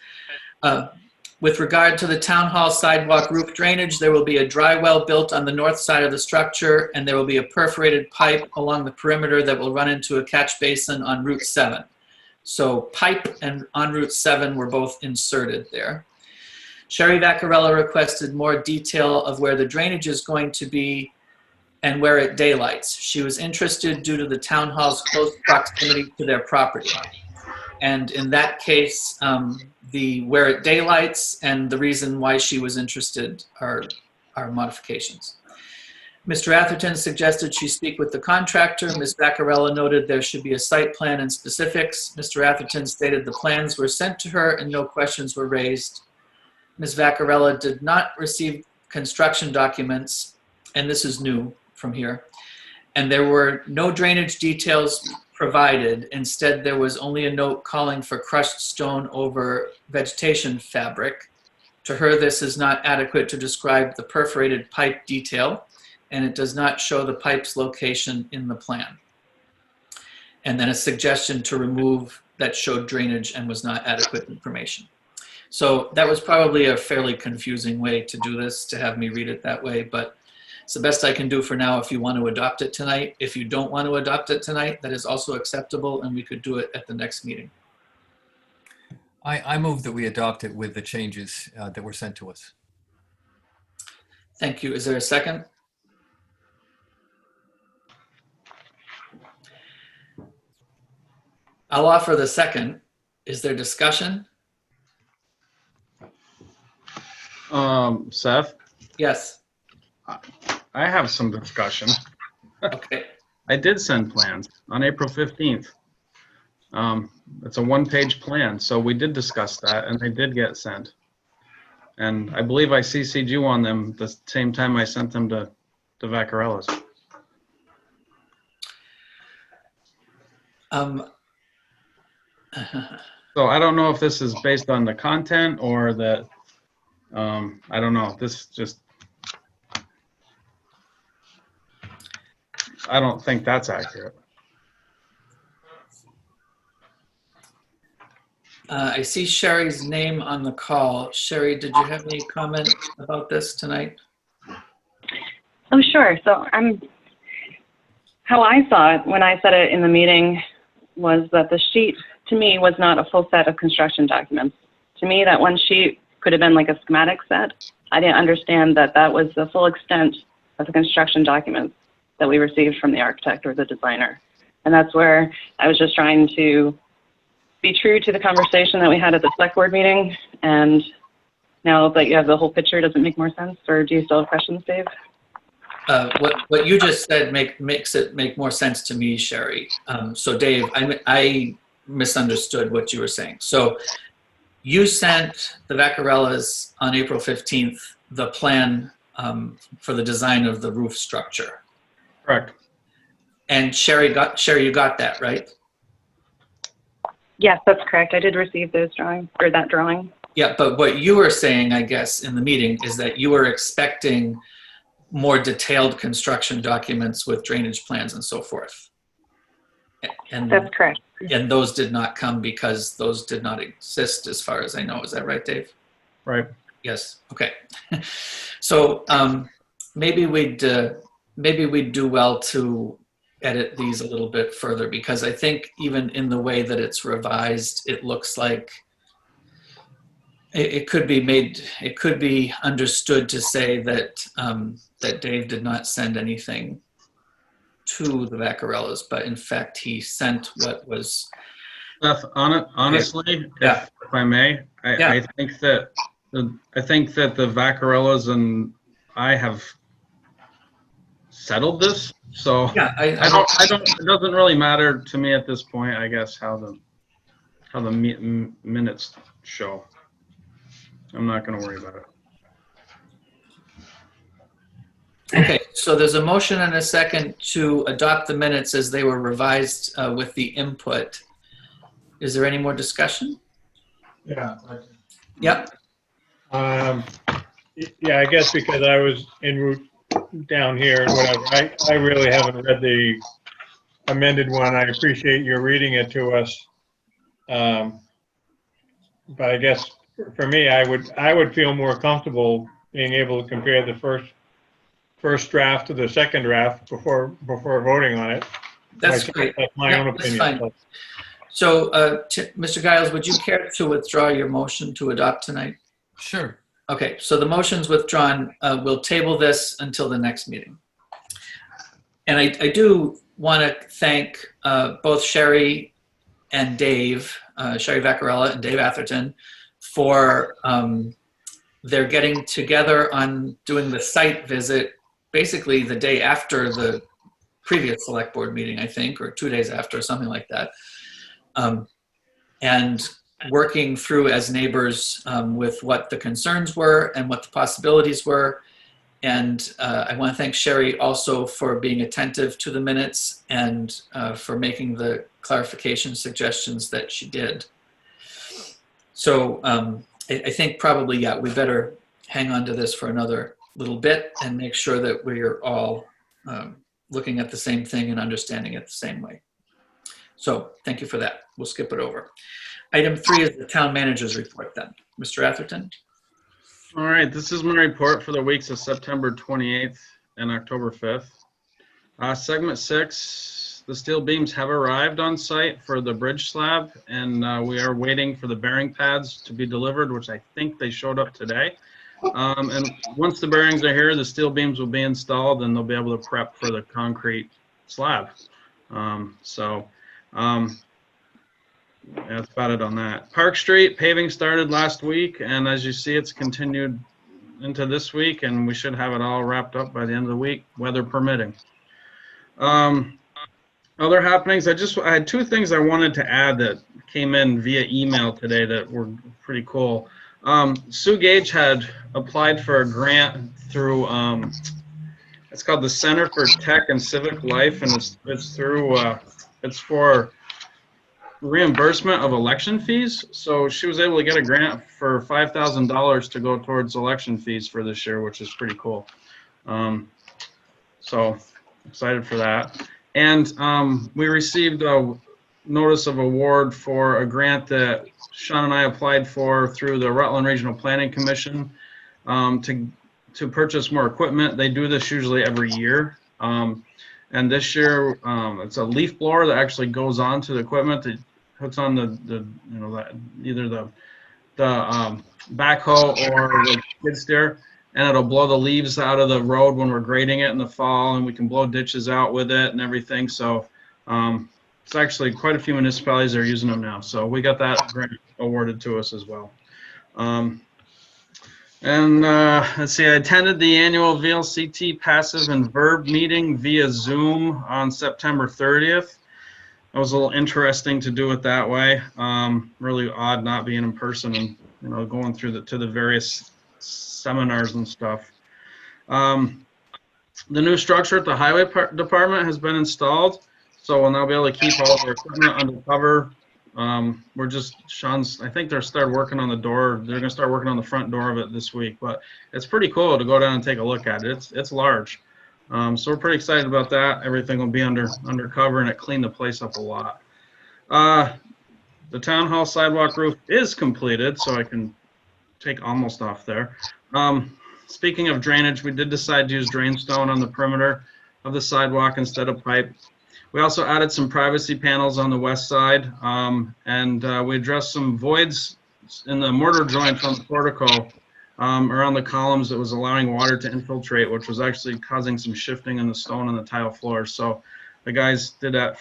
Speaker 1: with regard to the town hall sidewalk roof drainage, there will be a dry well built on the north side of the structure, and there will be a perforated pipe along the perimeter that will run into a catch basin on Route 7. So pipe and on Route 7 were both inserted there. Sherry Vaccarella requested more detail of where the drainage is going to be and where it daylights. She was interested due to the town hall's close proximity to their property. And in that case, the where it daylights and the reason why she was interested are modifications. Mr. Atherton suggested she speak with the contractor. Ms. Vaccarella noted there should be a site plan and specifics. Mr. Atherton stated the plans were sent to her and no questions were raised. Ms. Vaccarella did not receive construction documents, and this is new from here, and there were no drainage details provided. Instead, there was only a note calling for crushed stone over vegetation fabric. To her, this is not adequate to describe the perforated pipe detail, and it does not show the pipe's location in the plan. And then a suggestion to remove that showed drainage and was not adequate information. So that was probably a fairly confusing way to do this, to have me read it that way, but it's the best I can do for now if you want to adopt it tonight. If you don't want to adopt it tonight, that is also acceptable, and we could do it at the next meeting.
Speaker 5: I move that we adopt it with the changes that were sent to us.
Speaker 1: Thank you. Is there a second? I'll offer the second. Is there discussion?
Speaker 2: Seth,
Speaker 1: Yes.
Speaker 2: I have some discussion.
Speaker 1: Okay.
Speaker 2: I did send plans on April 15th. It's a 1-page plan, so we did discuss that, and they did get sent. And I believe I CC'd you on them the same time I sent them to Vaccarella's. So I don't know if this is based on the content or that, I don't know, this just, I don't think that's accurate.
Speaker 1: I see Sherry's name on the call. Sherry, did you have any comment about this tonight?
Speaker 9: Oh, sure. So how I saw it when I said it in the meeting was that the sheet to me was not a full set of construction documents. To me, that one sheet could have been like a schematic set. I didn't understand that that was the full extent of the construction documents that we received from the architect or the designer. And that's where I was just trying to be true to the conversation that we had at the select board meeting. And now that you have the whole picture, does it make more sense? Or do you still have questions, Dave?
Speaker 1: What you just said makes it make more sense to me, Sherry. So Dave, I misunderstood what you were saying. So you sent the Vaccarellas on April 15th the plan for the design of the roof structure.
Speaker 2: Correct.
Speaker 1: And Sherry, you got that, right?
Speaker 9: Yes, that's correct. I did receive those drawings, or that drawing.
Speaker 1: Yeah, but what you were saying, I guess, in the meeting is that you were expecting more detailed construction documents with drainage plans and so forth. And,
Speaker 9: That's correct.
Speaker 1: and those did not come because those did not exist as far as I know. Is that right, Dave?
Speaker 2: Right.
Speaker 1: Yes. Okay. So maybe we'd do well to edit these a little bit further, because I think even in the way that it's revised, it looks like it could be understood to say that that Dave did not send anything to the Vaccarellas, but in fact he sent what was.
Speaker 2: Beth, honestly,
Speaker 1: Yeah.
Speaker 2: if I may, I think that the Vaccarellas and I have settled this. So
Speaker 1: Yeah,
Speaker 2: I don't. It doesn't really matter to me at this point, I guess, how the minutes show. I'm not going to worry about it.
Speaker 1: Okay, so there's a motion and a second to adopt the minutes as they were revised with the input. Is there any more discussion?
Speaker 7: Yeah.
Speaker 1: Yep.
Speaker 7: Yeah, I guess because I was en route down here and whatever, I really haven't read the amended one. I appreciate your reading it to us. But I guess for me, I would feel more comfortable being able to compare the first draft to the second draft before voting on it.
Speaker 1: That's great.
Speaker 7: That's my own
Speaker 1: That's
Speaker 7: opinion.
Speaker 1: fine. So, Mr. Giles, would you care to withdraw your motion to adopt tonight?
Speaker 5: Sure.
Speaker 1: Okay, so the motion's withdrawn. We'll table this until the next meeting. And I do want to thank both Sherry and Dave, Sherry Vaccarella and Dave Atherton, for their getting together on doing the site visit basically the day after the previous select board meeting, I think, or 2 days after, something like that. And working through as neighbors with what the concerns were and what the possibilities were. And I want to thank Sherry also for being attentive to the minutes and for making the clarification suggestions that she did. So I think probably, yeah, we better hang on to this for another little bit and make sure that we are all looking at the same thing and understanding it the same way. So thank you for that. We'll skip it over. Item 3 is the town manager's report then. Mr. Atherton?
Speaker 2: All right, this is my report for the weeks of September 28th and October 5th. Segment 6, the steel beams have arrived on site for the bridge slab, and we are waiting for the bearing pads to be delivered, which I think they showed up today. And once the bearings are here, the steel beams will be installed and they'll be able to prep for the concrete slab. That's about it on that. Park Street paving started last week, and as you see, it's continued into this week, and we should have it all wrapped up by the end of the week, weather permitting. Other happenings, I had 2 things I wanted to add that came in via email today that were pretty cool. Sue Gage had applied for a grant through, it's called the Center for Tech and Civic Life, and it's for reimbursement of election fees. So she was able to get a grant for $5,000 to go towards election fees for this year, which is pretty cool. So excited for that. And we received a notice of award for a grant that Sean and I applied for through the Rutland Regional Planning Commission to purchase more equipment. They do this usually every year. And this year, it's a leaf blower that actually goes onto the equipment that hooks on either the backhoe or the skid steer, and it'll blow the leaves out of the road when we're grading it in the fall, and we can blow ditches out with it and everything. So it's actually quite a few municipalities are using them now. So we got that grant awarded to us as well. Let's see, I attended the annual VLCT Passive and Verb meeting via Zoom on September 30th. It was a little interesting to do it that way. Really odd not being in person and going through the various seminars and stuff. The new structure at the highway department has been installed, so we'll now be able to keep all of our equipment undercover. I think they're started working on the door. They're going to start working on the front door of it this week, but it's pretty cool to go down and take a look at it. It's large. So we're pretty excited about that. Everything will be undercover, and it cleaned the place up a lot. The town hall sidewalk roof is completed, so I can take almost off there. Speaking of drainage, we did decide to use drain stone on the perimeter of the sidewalk instead of pipe. We also added some privacy panels on the west side, and we addressed some voids in the mortar joint on the portico around the columns that was allowing water to infiltrate, which was actually causing some shifting in the stone and the tile floors. So the guys did that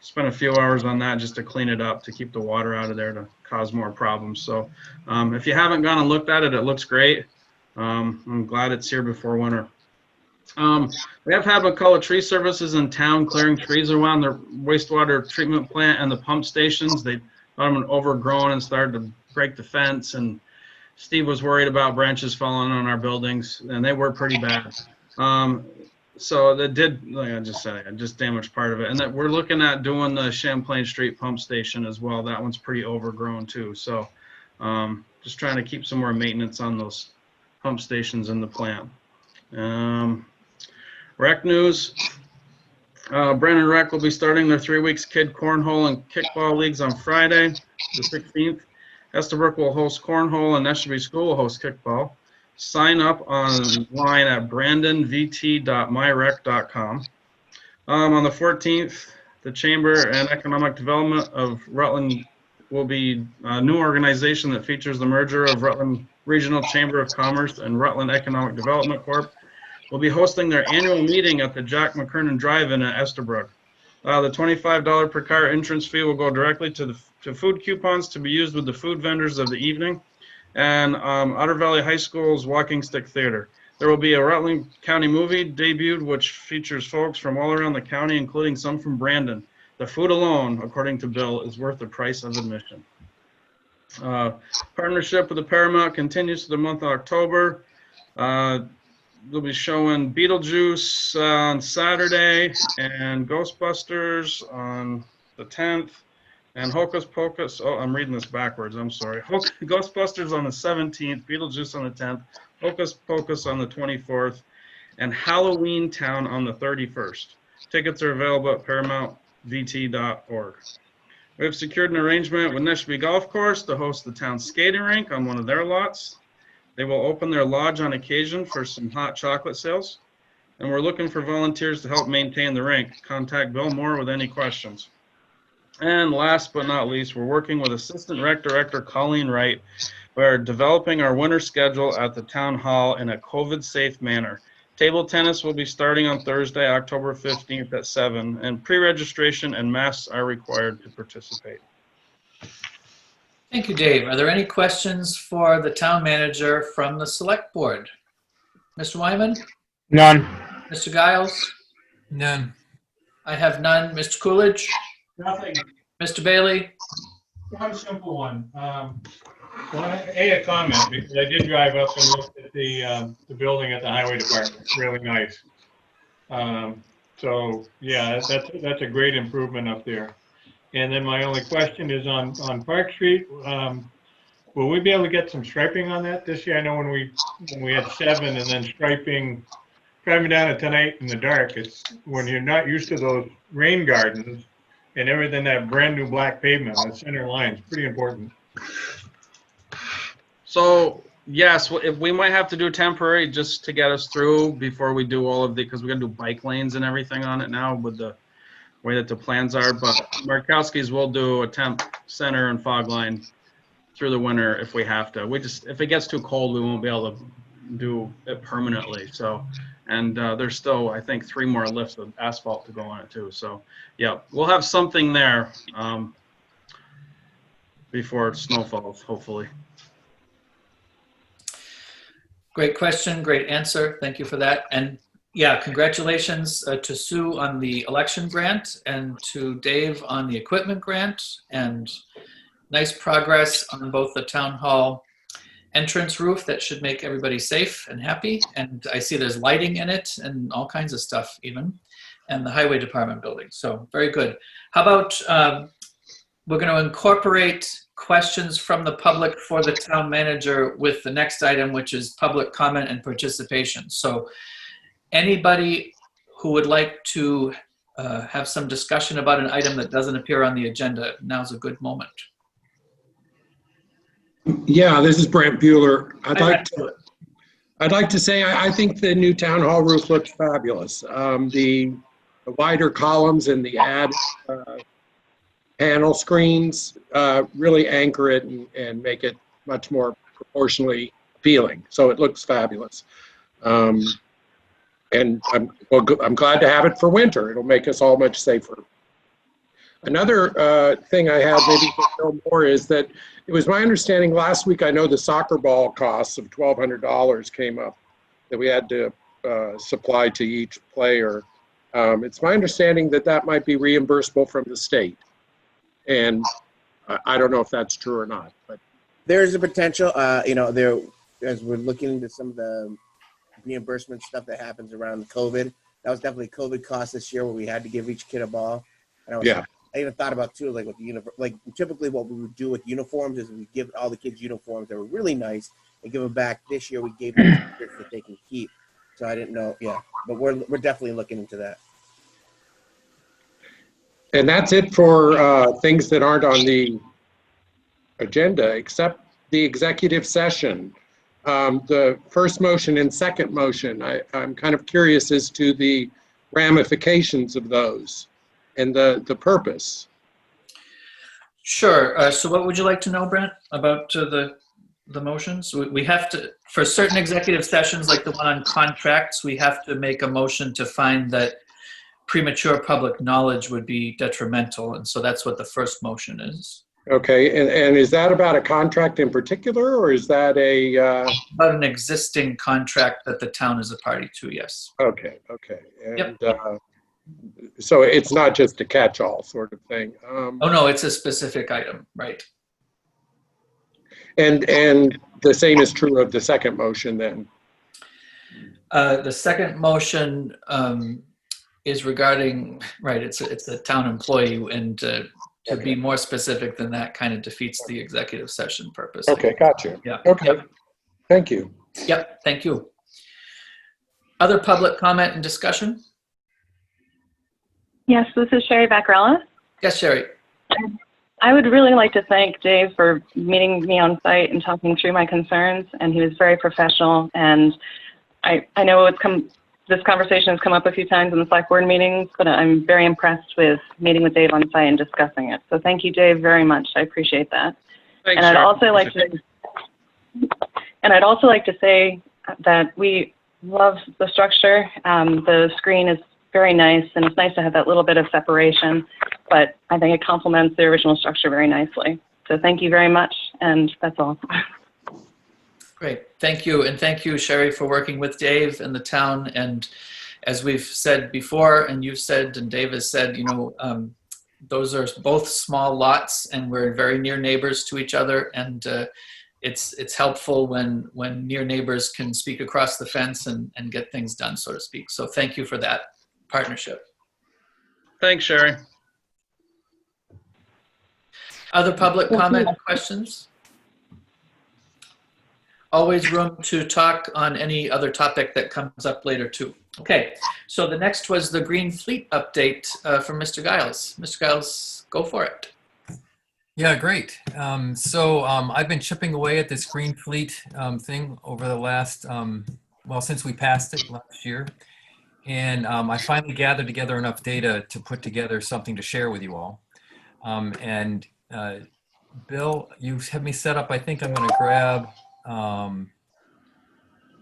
Speaker 2: spent a few hours on that just to clean it up, to keep the water out of there, to cause more problems. So if you haven't gone and looked at it, it looks great. I'm glad it's here before winter. We have had McCullough Tree Services in town clearing trees around the wastewater treatment plant and the pump stations. They thought them overgrown and started to break the fence, and Steve was worried about branches falling on our buildings, and they were pretty bad. So that did, like I just said, I just damaged part of it. And that we're looking at doing the Champlain Street pump station as well. That one's pretty overgrown too. So just trying to keep some more maintenance on those pump stations in the plant. Rec news. Brandon Rec will be starting their 3 weeks kid cornhole and kickball leagues on Friday, the 16th. Estabrook will host cornhole, and Neshobe School will host kickball. Sign up online at brandonvt.myrec.com. On the 14th, the Chamber and Economic Development of Rutland will be a new organization that features the merger of Rutland Regional Chamber of Commerce and Rutland Economic Development Corp. Will be hosting their annual meeting at the Jack McKernan Drive-In at Estabrook. The $25 per car entrance fee will go directly to food coupons to be used with the food vendors of the evening, and Otter Valley High School's Walking Stick Theater. There will be a Rutland County movie debuted, which features folks from all around the county, including some from Brandon. The food alone, according to Bill, is worth the price of admission. Partnership with the Paramount continues to the month of October. They'll be showing Beetlejuice on Saturday and Ghostbusters on the 10th and Hocus Pocus. Oh, I'm reading this backwards. I'm sorry. Ghostbusters on the 17th, Beetlejuice on the 10th, Hocus Pocus on the 24th, and Halloween Town on the 31st. Tickets are available at ParamountVT.org. We have secured an arrangement with Neshobe Golf Course to host the town skating rink on one of their lots. They will open their lodge on occasion for some hot chocolate sales, and we're looking for volunteers to help maintain the rink. Contact Bill Moore with any questions. And last but not least, we're working with Assistant Rec Director Colleen Wright. We're developing our winter schedule at the town hall in a COVID-safe manner. Table tennis will be starting on Thursday, October 15th at 7, and pre-registration and masks are required to participate.
Speaker 1: Thank you, Dave. Are there any questions for the town manager from the select board? Mr. Wyman?
Speaker 3: None.
Speaker 1: Mr. Giles?
Speaker 5: None.
Speaker 1: I have none. Mr. Coolidge?
Speaker 7: Nothing.
Speaker 1: Mr. Bailey?
Speaker 7: One simple one. A comment, because I did drive up and look at the building at the highway department. It's really nice. So yeah, that's a great improvement up there. And then my only question is on Park Street. Will we be able to get some striping on that this year? I know when we had 7 and then striping, driving down it tonight in the dark, it's when you're not used to those rain gardens and everything, that brand new black pavement on the center line is pretty important.
Speaker 2: So yes, if we might have to do temporary just to get us through before we do all of the, because we're gonna do bike lanes and everything on it now with the way that the plans are, but Markowski's will do a temp center and fog line through the winter if we have to. If it gets too cold, we won't be able to do it permanently. So, and there's still, I think, 3 more lifts of asphalt to go on it too. So yeah, we'll have something there before snow falls, hopefully.
Speaker 1: Great question, great answer. Thank you for that. And yeah, congratulations to Sue on the election grant and to Dave on the equipment grant, and nice progress on both the town hall entrance roof that should make everybody safe and happy. And I see there's lighting in it and all kinds of stuff even, and the highway department building. So very good. How about we're going to incorporate questions from the public for the town manager with the next item, which is public comment and participation. So Anybody who would like to have some discussion about an item that doesn't appear on the agenda, now's a good moment.
Speaker 10: Yeah, this is Brent Bueller.
Speaker 1: I'd do it.
Speaker 10: I'd like to say I think the new town hall roof looks fabulous. The wider columns and the add panel screens really anchor it and make it much more proportionally appealing. So it looks fabulous. And I'm glad to have it for winter. It'll make us all much safer. Another thing I have, maybe you can know more, is that it was my understanding last week, I know the soccer ball costs of $1,200 came up that we had to supply to each player. It's my understanding that that might be reimbursable from the state. And I don't know if that's true or not, but
Speaker 11: There's a potential, as we're looking into some of the reimbursement stuff that happens around COVID, that was definitely COVID cost this year where we had to give each kid a ball. And I even thought about too, like with the typically what we would do with uniforms is we give all the kids uniforms that were really nice and give them back. This year we gave them t-shirts that they can keep. So I didn't know, but we're definitely looking into that.
Speaker 10: and that's it for things that aren't on the agenda, except the executive session. The first motion and second motion, I'm kind of curious as to the ramifications of those and the purpose.
Speaker 1: Sure. So what would you like to know, Brent, about the motions? We have to, for certain executive sessions like the one on contracts, we have to make a motion to find that premature public knowledge would be detrimental. And so that's what the first motion is.
Speaker 10: Okay, and is that about a contract in particular, or is that a?
Speaker 1: About an existing contract that the town is a party to, yes.
Speaker 10: Okay, and so it's not just a catch-all sort of thing.
Speaker 1: Oh no, it's a specific item, right?
Speaker 10: And the same is true of the second motion then.
Speaker 1: The second motion is regarding, right, it's a town employee, and to be more specific than that kind of defeats the executive session purpose.
Speaker 10: Okay, got you.
Speaker 1: Yeah.
Speaker 10: Okay,
Speaker 1: Yep.
Speaker 10: Thank you.
Speaker 1: Yep, thank you. Other public comment and discussion?
Speaker 9: Yes, this is Sherry Baccarella.
Speaker 1: Yes, Sherry.
Speaker 9: I would really like to thank Dave for meeting me on site and talking through my concerns, and he was very professional. And I know this conversation has come up a few times in the select board meetings, but I'm very impressed with meeting with Dave on site and discussing it. So thank you, Dave, very much. I appreciate that.
Speaker 2: Thanks,
Speaker 9: And I'd
Speaker 2: Sharon.
Speaker 9: also like to say that we love the structure. The screen is very nice, and it's nice to have that little bit of separation, but I think it complements the original structure very nicely. So thank you very much, and that's all.
Speaker 1: Great, thank you. And thank you, Sherry, for working with Dave and the town. And as we've said before, and you've said, and Dave has said, those are both small lots, and we're very near neighbors to each other. And it's helpful when near neighbors can speak across the fence and get things done, so to speak. So thank you for that partnership.
Speaker 2: Thanks, Sherry.
Speaker 1: Other public comment, questions? Always room to talk on any other topic that comes up later too. Okay, so the next was the Green Fleet update from Mr. Giles. Mr. Giles, go for it.
Speaker 5: Yeah, great. So I've been chipping away at this Green Fleet thing over the last, since we passed it last year. And I finally gathered together enough data to put together something to share with you all. Bill, you have me set up. I think I'm going to grab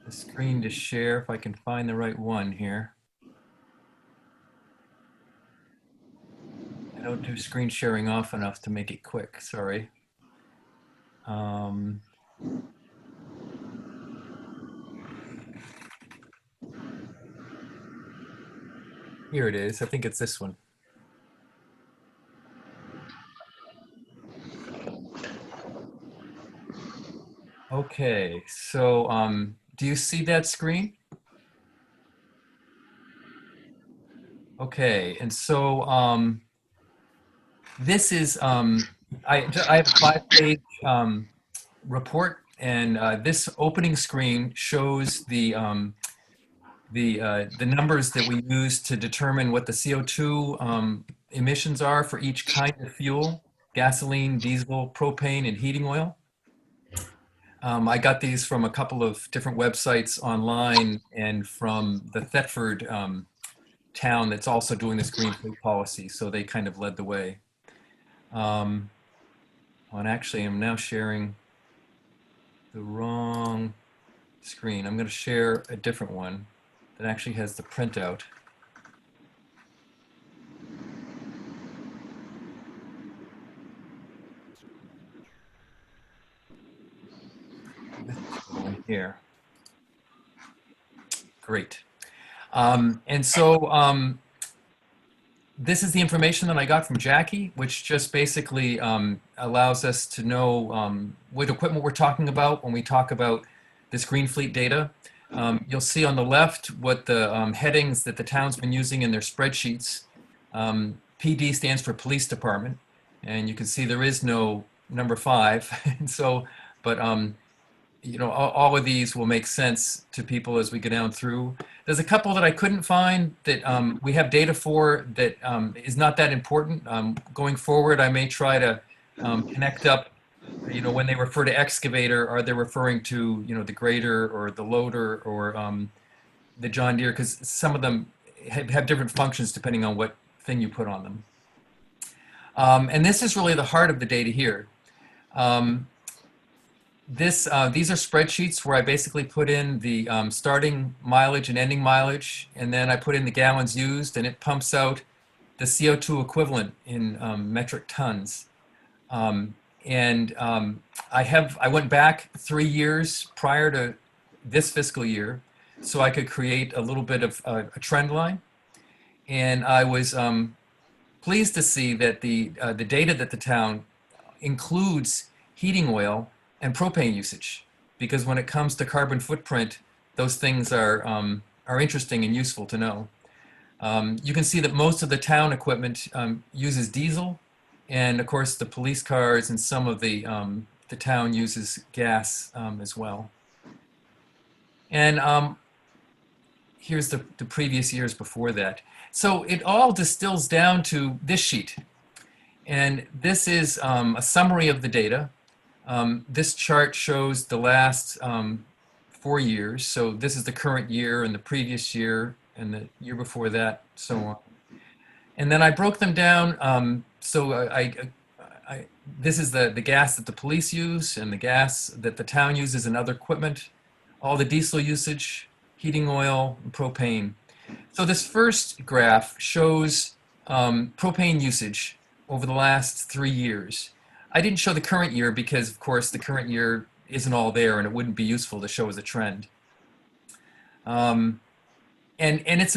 Speaker 5: the screen to share if I can find the right one here. I don't do screen sharing often enough to make it quick, sorry. Here it is, I think it's this one. Okay, so do you see that screen? Okay, and so this is, I have a 5-page report, and this opening screen shows the the numbers that we use to determine what the CO2 emissions are for each kind of fuel: gasoline, diesel, propane, and heating oil. I got these from a couple of different websites online and from the Thetford town that's also doing this green fleet policy. So they kind of led the way. And actually, I'm now sharing the wrong screen. I'm going to share a different one that actually has the printout. This one here. Great. And so this is the information that I got from Jackie, which just basically allows us to know what equipment we're talking about when we talk about this green fleet data. You'll see on the left what the headings that the town's been using in their spreadsheets. PD stands for Police Department, and you can see there is no number 5. And so, but you know, all of these will make sense to people as we go down through. There's a couple that I couldn't find that we have data for that is not that important. Going forward, I may try to connect up, you know, when they refer to excavator, are they referring to, you know, the grader or the loader or the John Deere? Because some of them have different functions depending on what thing you put on them. And this is really the heart of the data here. These are spreadsheets where I basically put in the starting mileage and ending mileage, and then I put in the gallons used, and it pumps out the CO2 equivalent in metric tons. I went back 3 years prior to this fiscal year, so I could create a little bit of a trend line. And I was pleased to see that the data that the town includes heating oil and propane usage, because when it comes to carbon footprint, those things are interesting and useful to know. You can see that most of the town equipment uses diesel, and of course the police cars and some of the town uses gas as well. And here's the previous years before that. So it all distills down to this sheet, and this is a summary of the data. This chart shows the last 4 years. So this is the current year and the previous year and the year before that, so on. And then I broke them down. This is the gas that the police use and the gas that the town uses and other equipment, all the diesel usage, heating oil, and propane. So this first graph shows propane usage over the last 3 years. I didn't show the current year because, of course, the current year isn't all there and it wouldn't be useful to show as a trend. And it's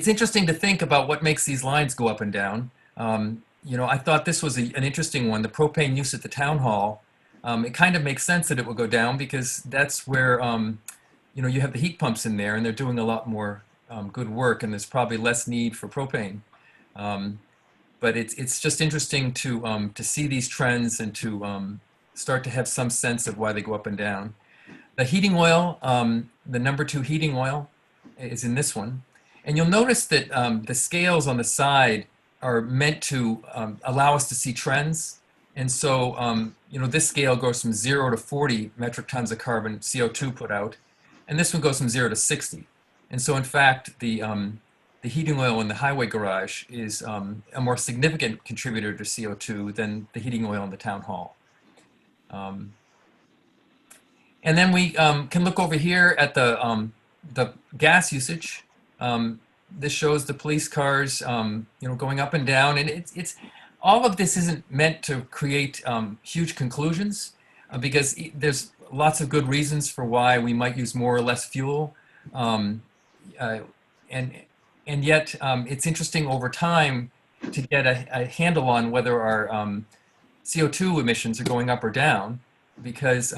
Speaker 5: interesting to think about what makes these lines go up and down. You know, I thought this was an interesting one, the propane use at the town hall. It kind of makes sense that it will go down because that's where, you know, you have the heat pumps in there and they're doing a lot more good work, and there's probably less need for propane. But it's just interesting to see these trends and to start to have some sense of why they go up and down. The heating oil, the number 2 heating oil is in this one. And you'll notice that the scales on the side are meant to allow us to see trends. And so, you know, this scale goes from 0 to 40 metric tons of carbon CO2 put out. And this one goes from 0 to 60. And so, in fact, the heating oil in the highway garage is a more significant contributor to CO2 than the heating oil in the town hall. And then we can look over here at the gas usage. This shows the police cars, you know, going up and down, and it's all of this isn't meant to create huge conclusions because there's lots of good reasons for why we might use more or less fuel, and yet it's interesting over time to get a handle on whether our CO2 emissions are going up or down, because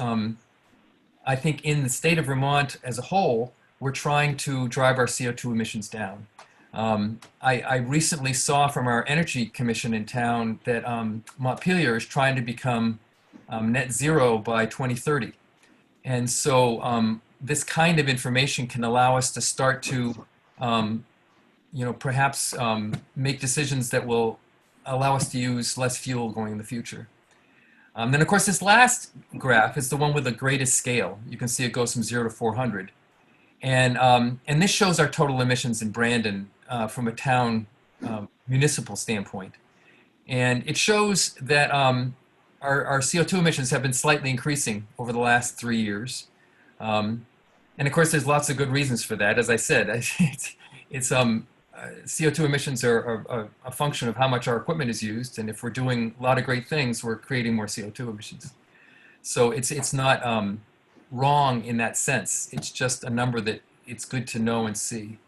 Speaker 5: I think in the state of Vermont as a whole, we're trying to drive our CO2 emissions down. I recently saw from our energy commission in town that Montpelier is trying to become net zero by 2030. And so this kind of information can allow us to start to, perhaps make decisions that will allow us to use less fuel going in the future. Then, of course, this last graph is the one with the greatest scale. You can see it goes from 0 to 400. And this shows our total emissions in Brandon from a town municipal standpoint. And it shows that our CO2 emissions have been slightly increasing over the last 3 years. And of course, there's lots of good reasons for that. As I said, CO2 emissions are a function of how much our equipment is used. And if we're doing a lot of great things, we're creating more CO2 emissions. So it's not wrong in that sense. It's just a number that it's good to know and see.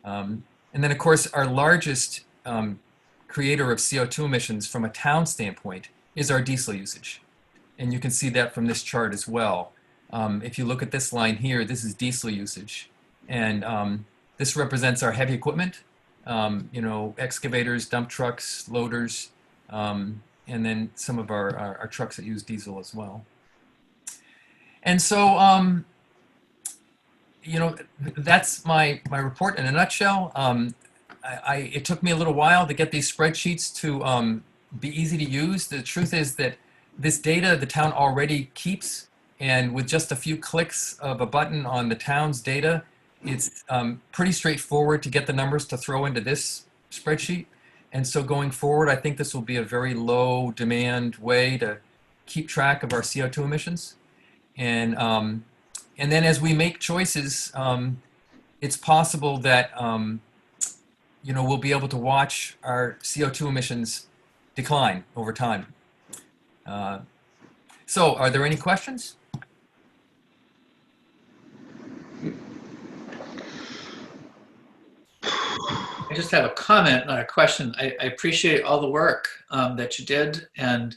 Speaker 5: And then, of course, our largest creator of CO2 emissions from a town standpoint is our diesel usage. And you can see that from this chart as well. If you look at this line here, this is diesel usage. And this represents our heavy equipment, excavators, dump trucks, loaders, and then some of our trucks that use diesel as well. And so, that's my report in a nutshell. It took me a little while to get these spreadsheets to be easy to use. The truth is that this data the town already keeps, and with just a few clicks of a button on the town's data, it's pretty straightforward to get the numbers to throw into this spreadsheet. And so going forward, I think this will be a very low demand way to keep track of our CO2 emissions. And then as we make choices, it's possible that we'll be able to watch our CO2 emissions decline over time. So are there any questions?
Speaker 1: I just have a comment, not a question. I appreciate all the work that you did, and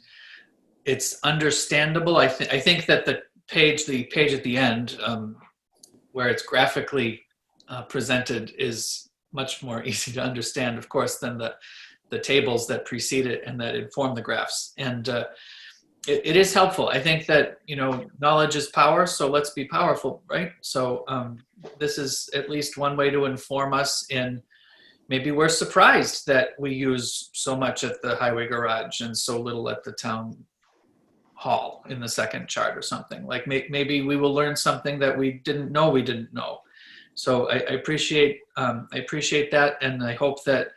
Speaker 1: it's understandable. I think that the page at the end, where it's graphically presented, is much more easy to understand, of course, than the tables that precede it and that inform the graphs. And it is helpful. I think that, knowledge is power, so let's be powerful, right? So this is at least one way to inform us in, maybe we're surprised that we use so much at the highway garage and so little at the town hall in the second chart or something. Like maybe we will learn something that we didn't know. So I appreciate that, and I hope that,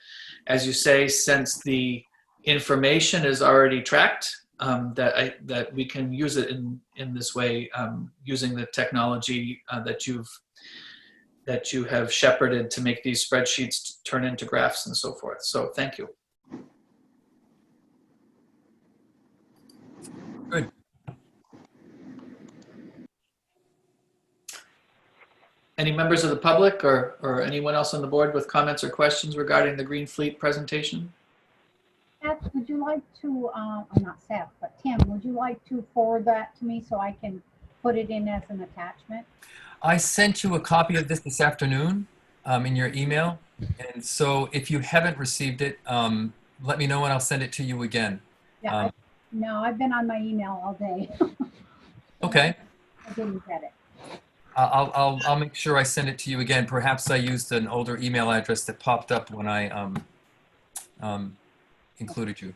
Speaker 1: as you say, since the information is already tracked, that we can use it in this way, using the technology that you have shepherded to make these spreadsheets turn into graphs and so forth. So thank you.
Speaker 5: Good.
Speaker 1: Any members of the public or anyone else on the board with comments or questions regarding the Green Fleet presentation?
Speaker 12: Seth, would you like to, not Seth, but Tim, would you like to forward that to me so I can put it in as an attachment?
Speaker 5: I sent you a copy of this afternoon in your email. And so if you haven't received it, let me know and I'll send it to you again.
Speaker 12: Yeah, no, I've been on my email all day.
Speaker 5: Okay.
Speaker 12: I didn't get it.
Speaker 5: I'll make sure I send it to you again. Perhaps I used an older email address that popped up when I included you.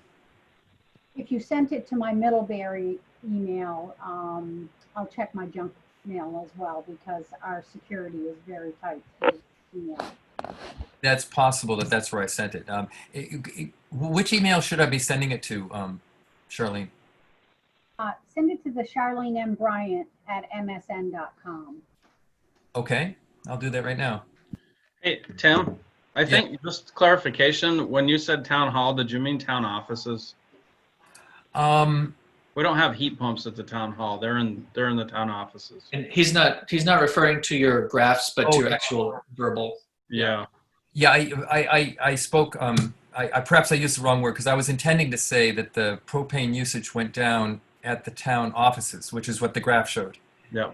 Speaker 12: If you sent it to my Middlebury email, I'll check my junk mail as well, because our security is very tight with email.
Speaker 5: That's possible that's where I sent it. Which email should I be sending it to, Charlene?
Speaker 12: Send it to the Charlene M. Bryant at msn.com.
Speaker 5: Okay, I'll do that right now.
Speaker 2: Hey, Tim, I think just clarification, when you said town hall, did you mean town offices? We don't have heat pumps at the town hall. They're in the town offices.
Speaker 1: And he's not referring to your graphs, but to your actual verbal.
Speaker 2: Yeah.
Speaker 5: Yeah, I spoke, perhaps I used the wrong word, because I was intending to say that the propane usage went down at the town offices, which is what the graph showed.
Speaker 2: Yeah.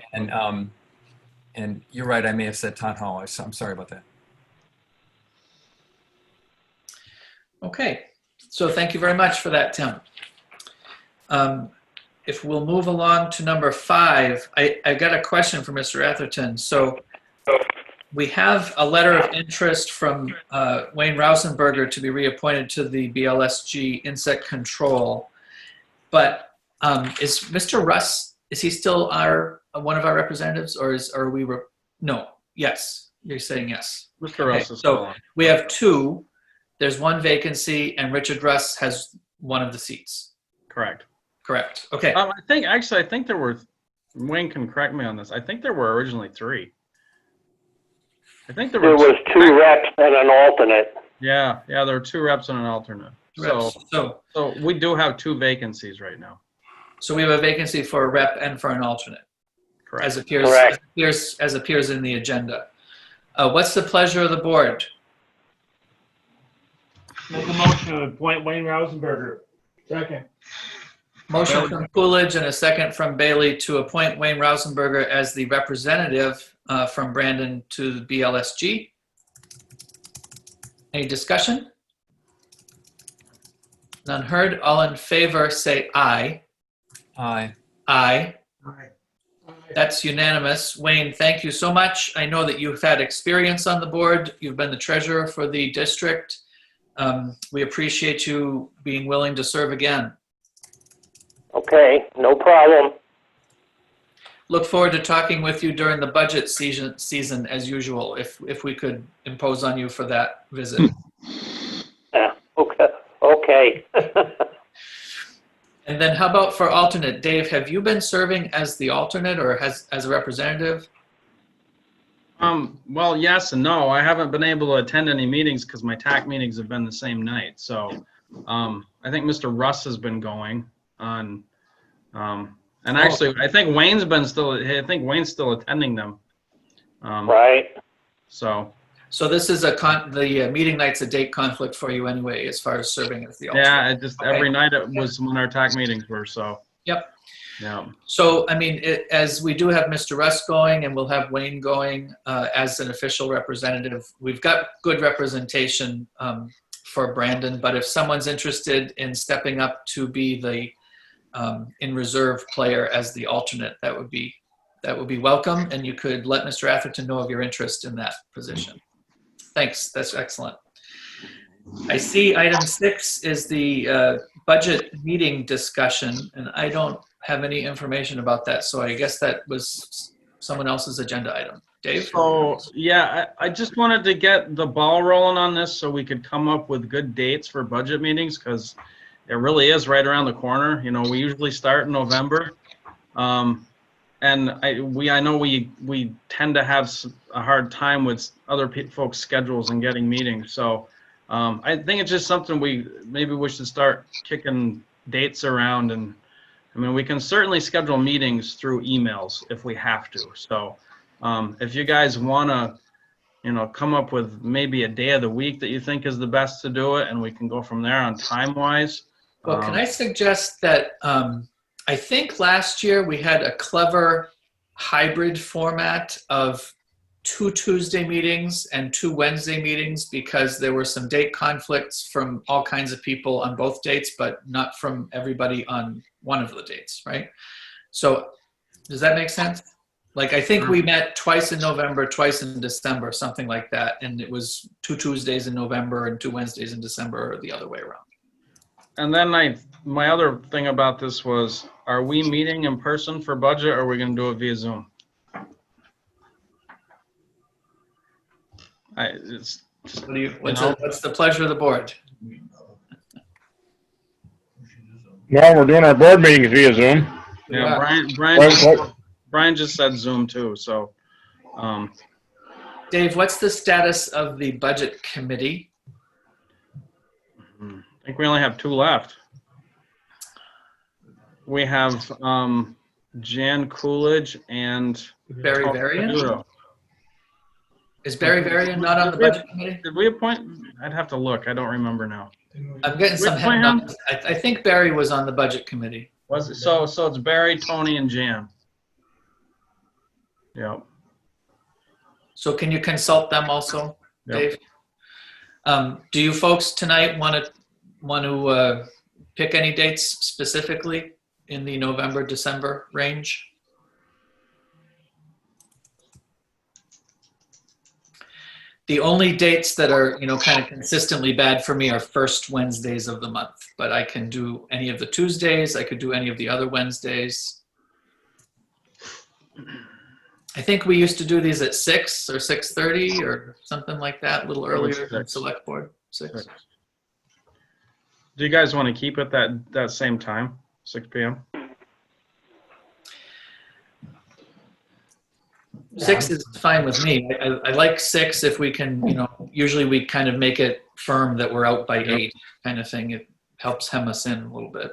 Speaker 5: And you're right, I may have said town hall. I'm sorry about that. Okay, so thank you very much for that, Tim.
Speaker 1: if we'll move along to number 5, I got a question for Mr. Atherton. So we have a letter of interest from Wayne Rausenberger to be reappointed to the BLSG Insect Control. But is Mr. Russ, is he still one of our representatives, or are we, no, yes, you're saying yes.
Speaker 2: Mr. Russ
Speaker 1: Okay,
Speaker 2: is still
Speaker 1: so
Speaker 2: on.
Speaker 1: we have 2, there's 1 vacancy, and Richard Russ has 1 of the seats.
Speaker 2: Correct.
Speaker 1: Correct, okay.
Speaker 2: I think there were, Wayne can correct me on this, I think there were originally 3. I think there
Speaker 13: was 2 reps and an alternate.
Speaker 2: Yeah, there were 2 reps and an alternate. So we do have 2 vacancies right now.
Speaker 1: So we have a vacancy for a rep and for an alternate,
Speaker 2: Correct.
Speaker 1: as appears in the agenda. What's the pleasure of the board?
Speaker 7: Make a motion to appoint Wayne Rausenberger. Second.
Speaker 1: Motion from Coolidge and a second from Bailey to appoint Wayne Rausenberger as the representative from Brandon to the BLSG. Any discussion? None heard. All in favor say aye.
Speaker 5: Aye.
Speaker 1: Aye. That's unanimous. Wayne, thank you so much. I know that you've had experience on the board. You've been the treasurer for the district. We appreciate you being willing to serve again.
Speaker 13: Okay, no problem.
Speaker 1: Look forward to talking with you during the budget season as usual, if we could impose on you for that visit.
Speaker 13: Yeah, okay.
Speaker 1: And then how about for alternate? Dave, have you been serving as the alternate or as a representative?
Speaker 2: Well, yes and no. I haven't been able to attend any meetings because my TAC meetings have been the same night. So I think Mr. Russ has been going on. And actually, I think Wayne's still attending them.
Speaker 13: Right.
Speaker 1: So this is the meeting night's a date conflict for you anyway, as far as serving as the alternate.
Speaker 2: Yeah, every night it was when our TAC meetings were, so.
Speaker 1: Yep.
Speaker 2: Yeah.
Speaker 1: So, I mean, as we do have Mr. Russ going and we'll have Wayne going as an official representative, we've got good representation for Brandon, but if someone's interested in stepping up to be the in reserve player as the alternate, that would be welcome, and you could let Mr. Atherton know of your interest in that position. Thanks, that's excellent. I see item 6 is the budget meeting discussion, and I don't have any information about that, so I guess that was someone else's agenda item. Dave?
Speaker 2: So, yeah, I just wanted to get the ball rolling on this so we could come up with good dates for budget meetings, because it really is right around the corner. You know, we usually start in November. And I know we tend to have a hard time with other folks' schedules and getting meetings. So I think it's just something we should start kicking dates around. And I mean, we can certainly schedule meetings through emails if we have to. So if you guys want to, come up with maybe a day of the week that you think is the best to do it, and we can go from there on time-wise.
Speaker 1: Well, can I suggest that I think last year we had a clever hybrid format of 2 Tuesday meetings and 2 Wednesday meetings, because there were some date conflicts from all kinds of people on both dates, but not from everybody on one of the dates, right? So does that make sense? Like, I think we met twice in November, twice in December, something like that. And it was 2 Tuesdays in November and 2 Wednesdays in December, or the other way around.
Speaker 2: And then my other thing about this was, are we meeting in person for budget, or are we going to do it via Zoom?
Speaker 1: What's the pleasure of the board?
Speaker 3: No, we're doing our board meetings via Zoom.
Speaker 2: Yeah, Brian just said Zoom too, so.
Speaker 1: Dave, what's the status of the budget committee?
Speaker 2: I think we only have 2 left. We have Jan Coolidge and
Speaker 1: Barry Varian? Is Barry Varian not on the budget committee?
Speaker 2: Did we appoint? I'd have to look. I don't remember now.
Speaker 1: I'm getting some head numbers. I think Barry was on the budget committee.
Speaker 2: Was it? So it's Barry, Tony, and Jan. Yeah.
Speaker 1: So can you consult them also, Dave? Do you folks tonight want to pick any dates specifically in the November, December range. The only dates that are, kind of consistently bad for me are first Wednesdays of the month, but I can do any of the Tuesdays. I could do any of the other Wednesdays. I think we used to do these at 6 or 6:30 or something like that, a little earlier than select board. 6.
Speaker 2: Do you guys want to keep it that same time, 6 p.m.?
Speaker 1: 6 is fine with me. I like 6 if we can, usually we kind of make it firm that we're out by 8 kind of thing. It helps hem us in a little bit.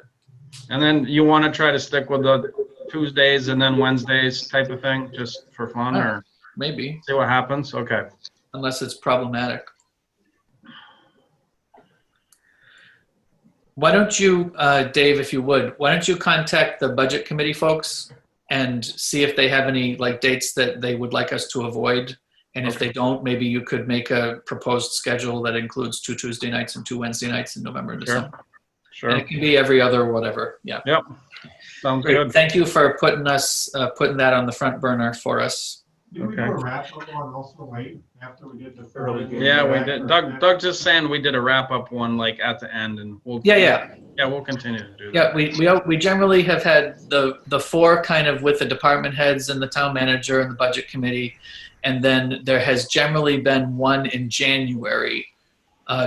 Speaker 2: And then you want to try to stick with the Tuesdays and then Wednesdays type of thing, just for fun, or
Speaker 1: maybe
Speaker 2: see what happens? Okay.
Speaker 1: Unless it's problematic. Why don't you, Dave, if you would, why don't you contact the budget committee folks and see if they have any dates that they would like us to avoid. And if they don't, maybe you could make a proposed schedule that includes 2 Tuesday nights and 2 Wednesday nights in November and December.
Speaker 2: Sure.
Speaker 1: And it can be every other whatever. Yeah.
Speaker 2: Yep. Sounds
Speaker 1: Great.
Speaker 2: good.
Speaker 1: Thank you for putting that on the front burner for us.
Speaker 7: Did we do a wrap-up one also late after we did the third?
Speaker 2: Yeah, we did. Doug just saying we did a wrap-up one at the end, and we'll we'll continue to do that.
Speaker 1: Yeah, we generally have had the 4 kind of with the department heads and the town manager and the budget committee, and then there has generally been one in January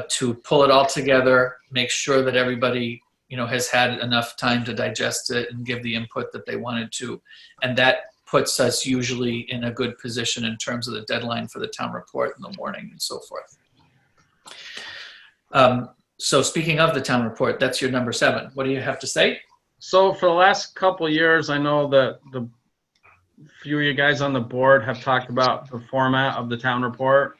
Speaker 1: to pull it all together, make sure that everybody has had enough time to digest it and give the input that they wanted to, and that puts us usually in a good position in terms of the deadline for the town report in the morning and so forth. So speaking of the town report, that's your number 7. What do you have to say?
Speaker 2: So for the last couple of years, I know that the few of you guys on the board have talked about the format of the town report.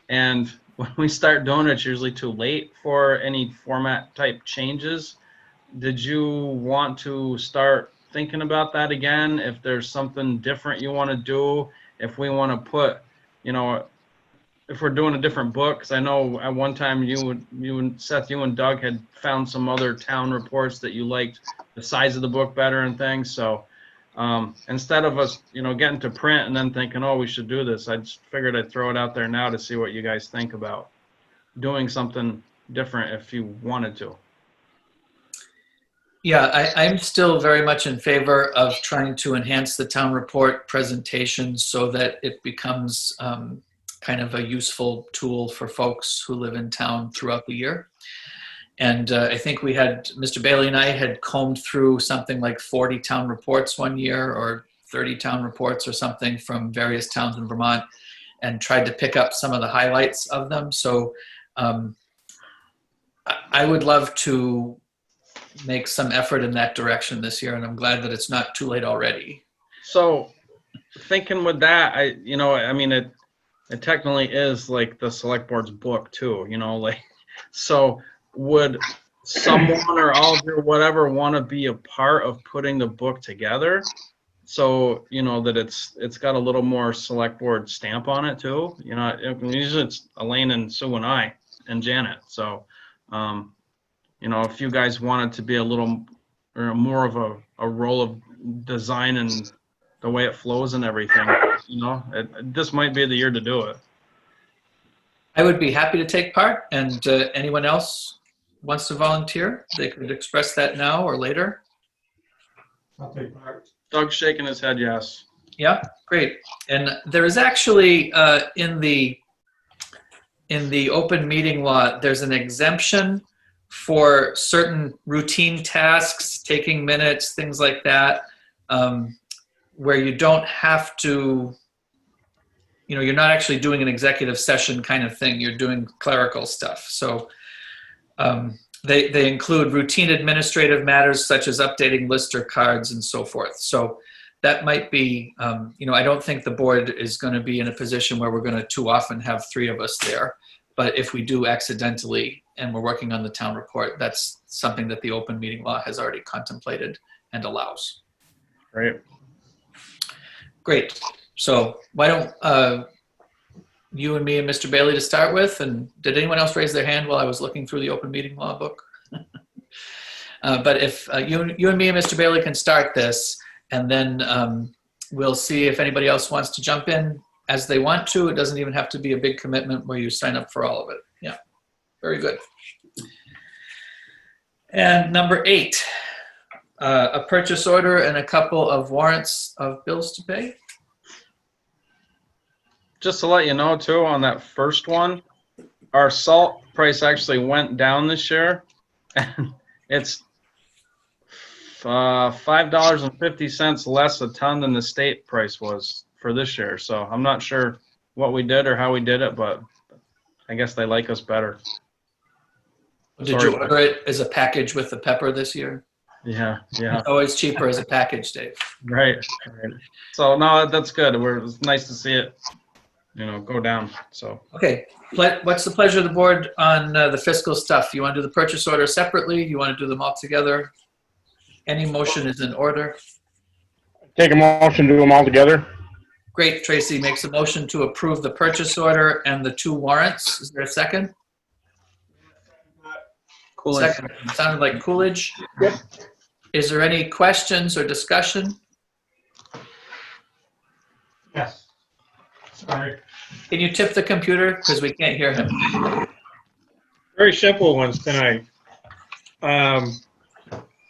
Speaker 2: And when we start doing it, it's usually too late for any format type changes. Did you want to start thinking about that again? If there's something different you want to do, if we want to put, if we're doing a different book, because I know at one time you and Seth, you and Doug had found some other town reports that you liked the size of the book better and things. So instead of us, getting to print and then thinking, oh, we should do this, I just figured I'd throw it out there now to see what you guys think about doing something different if you wanted to.
Speaker 1: Yeah, I'm still very much in favor of trying to enhance the town report presentation so that it becomes kind of a useful tool for folks who live in town throughout the year. And I think we had, Mr. Bailey and I had combed through something like 40 town reports one year or 30 town reports or something from various towns in Vermont and tried to pick up some of the highlights of them. So I would love to make some effort in that direction this year, and I'm glad that it's not too late already.
Speaker 2: So thinking with that, it technically is like the select board's book too, so would someone or all of you, whatever, want to be a part of putting the book together? So, that it's got a little more select board stamp on it too. Usually it's Elaine and Sue and I and Janet. So, if you guys wanted to be a little or more of a role of design and the way it flows and everything, this might be the year to do it.
Speaker 1: I would be happy to take part, and anyone else wants to volunteer, they could express that now or later.
Speaker 7: I'll take part.
Speaker 2: Doug's shaking his head, yes.
Speaker 1: Yeah, great. And there is actually in the open meeting law, there's an exemption for certain routine tasks, taking minutes, things like that, where you don't have to, you're not actually doing an executive session kind of thing. You're doing clerical stuff. So they include routine administrative matters such as updating lister cards and so forth. So that might be, I don't think the board is going to be in a position where we're going to too often have 3 of us there. But if we do accidentally and we're working on the town report, that's something that the open meeting law has already contemplated and allows.
Speaker 2: Great.
Speaker 1: Great. So why don't you and me and Mr. Bailey to start with, and did anyone else raise their hand while I was looking through the open meeting law book? But if you and me and Mr. Bailey can start this, and then we'll see if anybody else wants to jump in as they want to. It doesn't even have to be a big commitment where you sign up for all of it. Yeah, very good. And number 8, a purchase order and a couple of warrants of bills to pay.
Speaker 2: Just to let you know too, on that first one, our salt price actually went down this year, and it's $5.50 less a ton than the state price was for this year. So I'm not sure what we did or how we did it, but I guess they like us better.
Speaker 1: Did you order it as a package with the pepper this year?
Speaker 2: Yeah.
Speaker 1: It's always cheaper as a package, Dave.
Speaker 2: Right. So no, that's good. It's nice to see it, go down. So
Speaker 1: okay, what's the pleasure of the board on the fiscal stuff? You want to do the purchase order separately? You want to do them all together? Any motion is in order.
Speaker 3: Take a motion, do them all together.
Speaker 1: Great. Tracy makes a motion to approve the purchase order and the 2 warrants. Is there a second?
Speaker 2: Coolidge.
Speaker 1: Second. Sounded like Coolidge.
Speaker 3: Yep.
Speaker 1: Is there any questions or discussion?
Speaker 7: Yes. Sorry.
Speaker 1: Can you tip the computer? Because we can't hear him.
Speaker 7: Very simple ones tonight.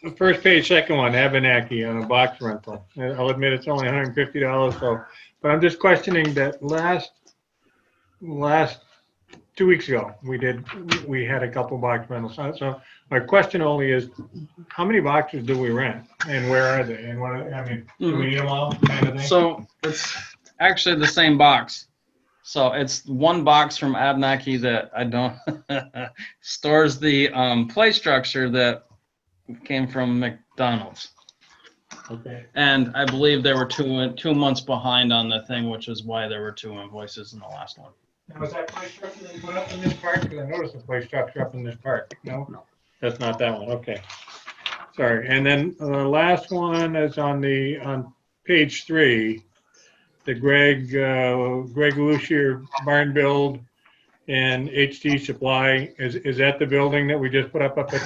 Speaker 7: The first page, second one, Abenaki on a box rental. I'll admit it's only $150, but I'm just questioning that last 2 weeks ago, we had a couple box rentals. So my question only is, how many boxes do we rent, and where are they? And do we need them all? Kind of thing?
Speaker 2: So it's actually the same box. So it's one box from Abenaki that I don't stores the play structure that came from McDonald's.
Speaker 7: Okay.
Speaker 2: And I believe they were 2 months behind on the thing, which is why there were 2 invoices in the last one.
Speaker 7: Now, was that play structure that you put up in this part? Because I noticed the play structure up in this part. No? No. That's not that one. Okay. Sorry. And then the last one is on page 3, the Greg Lucier barn build and HT Supply. Is that the building that we just put up at the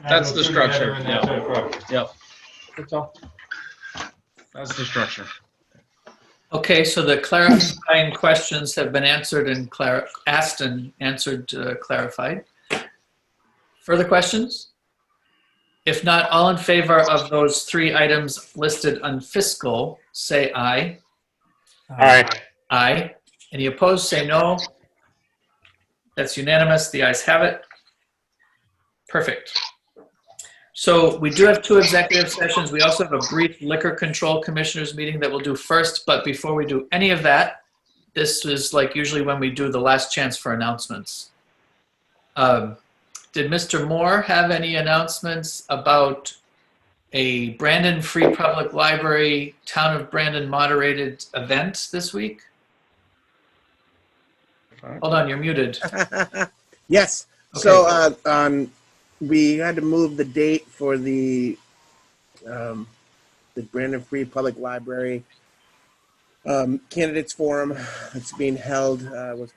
Speaker 2: That's the structure.
Speaker 7: Yep. That's all.
Speaker 2: That's the structure.
Speaker 1: Okay, so the clarifying questions have been answered and asked and answered, clarified. Further questions? If not, all in favor of those 3 items listed on fiscal, say aye.
Speaker 3: Aye.
Speaker 1: Aye. Any opposed, say no. That's unanimous. The ayes have it. Perfect. So we do have 2 executive sessions. We also have a brief liquor control commissioners meeting that we'll do first. But before we do any of that, this is like usually when we do the last chance for announcements. Did Mr. Moore have any announcements about a Brandon Free Public Library Town of Brandon moderated event this week? Hold on, you're muted.
Speaker 11: Yes.
Speaker 1: Okay.
Speaker 11: So we had to move the date for the Brandon Free Public Library Candidates Forum. It's being held. It's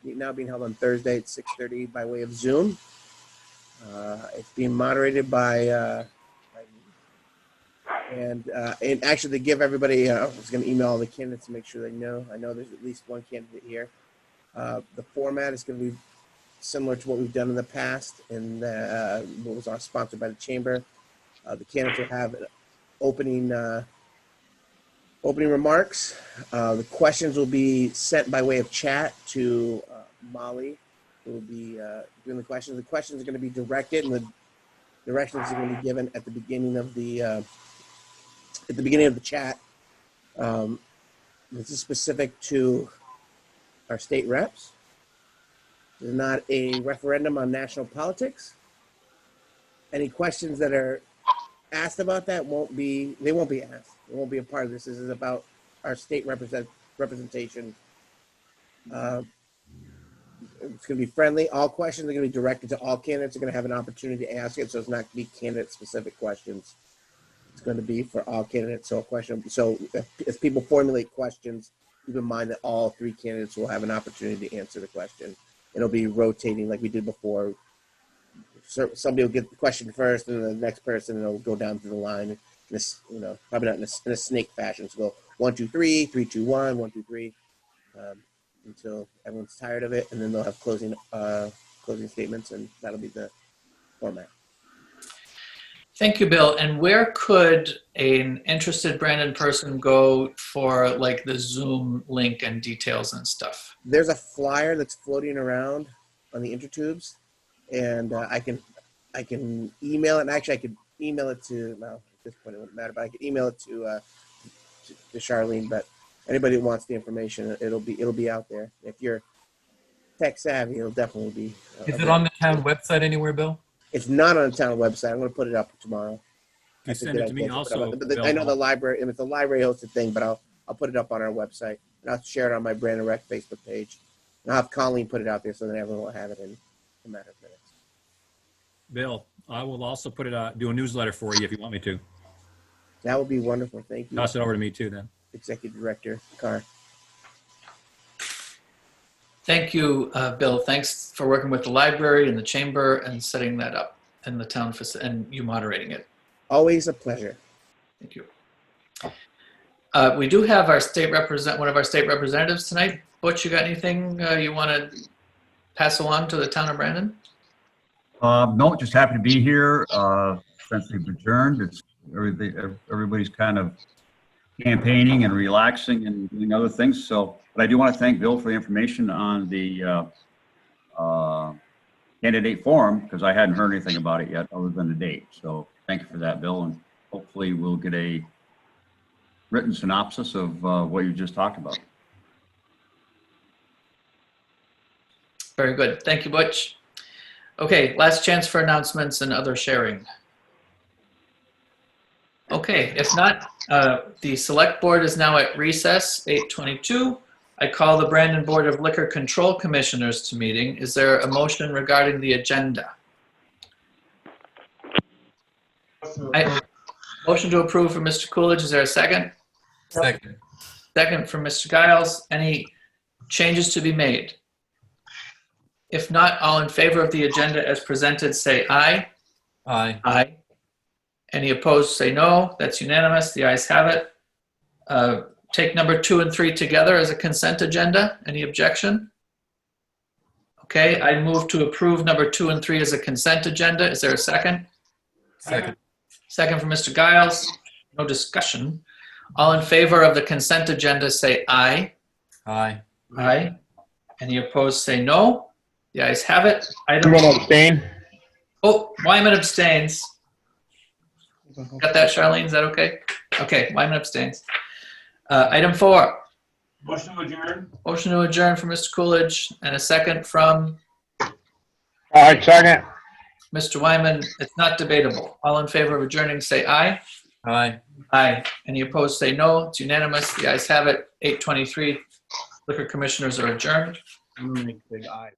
Speaker 11: now being held on Thursday at 6:30 by way of Zoom. It's being moderated by and actually to give everybody. I was going to email all the candidates to make sure they know. I know there's at least one candidate here. The format is going to be similar to what we've done in the past, and what was sponsored by the chamber. The candidates will have opening remarks. The questions will be sent by way of chat to Molly, who will be doing the questions. The questions are going to be directed, and the directions are going to be given at the beginning of the chat. This is specific to our state reps. This is not a referendum on national politics. Any questions that are asked about that won't be asked. It won't be a part of this. This is about our state representation. It's going to be friendly. All questions are going to be directed to all candidates. Are going to have an opportunity to ask it, so it's not going to be candidate-specific questions. It's going to be for all candidates. So if people formulate questions, keep in mind that all 3 candidates will have an opportunity to answer the question. It'll be rotating like we did before. somebody will get the question first, and the next person will go down through the line. In this, probably not in a snake fashion. So go 1, 2, 3, 3, 2, 1, 1, 2, 3, until everyone's tired of it, and then they'll have closing statements, and that'll be the format.
Speaker 1: Thank you, Bill. And where could an interested Brandon person go for like the Zoom link and details and stuff?
Speaker 11: There's a flyer that's floating around on the intertubes, and I can email it. And actually, I could email it to, well, at this point it wouldn't matter, but I could email it to Charlene. But anybody who wants the information, it'll be out there. If you're tech savvy, it'll definitely be.
Speaker 5: Is it on the town website anywhere, Bill?
Speaker 11: It's not on the town website. I'm going to put it up tomorrow.
Speaker 14: You send it to me also.
Speaker 11: I know the library, and it's a library hosted thing, but I'll put it up on our website, and I'll share it on my Brandon Rec Facebook page. And I'll have Colleen put it out there so that everyone will have it in a matter of minutes.
Speaker 14: Bill, I will also put it, do a newsletter for you if you want me to.
Speaker 11: That would be wonderful. Thank you.
Speaker 14: Toss it over to me too then.
Speaker 11: Executive Director Carr.
Speaker 1: Thank you, Bill. Thanks for working with the library and the chamber and setting that up and the town and you moderating it.
Speaker 11: Always a pleasure.
Speaker 1: Thank you. We do have our one of our state representatives tonight. Butch, you got anything you want to pass along to the town of Brandon?
Speaker 15: No, just happy to be here. Since we've adjourned, it's everybody's kind of campaigning and relaxing and doing other things. So, but I do want to thank Bill for the information on the candidate forum, because I hadn't heard anything about it yet other than the date. So thank you for that, Bill, and hopefully we'll get a written synopsis of what you just talked about.
Speaker 1: Very good. Thank you, Butch. Okay, last chance for announcements and other sharing. Okay, if not, the select board is now at recess, 8:22. I call the Brandon Board of Liquor Control Commissioners to meeting. Is there a motion regarding the agenda? Motion to approve from Mr. Coolidge. Is there a second?
Speaker 5: Second.
Speaker 1: Second from Mr. Giles. Any changes to be made? If not, all in favor of the agenda as presented, say aye.
Speaker 5: Aye.
Speaker 1: Aye. Any opposed, say no. That's unanimous. The ayes have it. Take number 2 and 3 together as a consent agenda. Any objection? Okay, I move to approve number 2 and 3 as a consent agenda. Is there a second?
Speaker 5: Second.
Speaker 1: Second from Mr. Giles. No discussion. All in favor of the consent agenda, say aye.
Speaker 5: Aye.
Speaker 1: Aye. Any opposed, say no. The ayes have it.
Speaker 3: I'm going to abstain.
Speaker 1: Oh, Wyman abstains. Got that, Charlene? Is that okay? Okay, Wyman abstains. Item 4.
Speaker 7: Motion to adjourn.
Speaker 1: Motion to adjourn from Mr. Coolidge and a second from
Speaker 3: All right, second.
Speaker 1: Mr. Wyman. It's not debatable. All in favor of adjourning, say aye.
Speaker 5: Aye.
Speaker 1: Aye. Any opposed, say no. It's unanimous. The ayes have it. 8:23. Liquor commissioners are adjourned.
Speaker 14: I'm gonna make big eyes.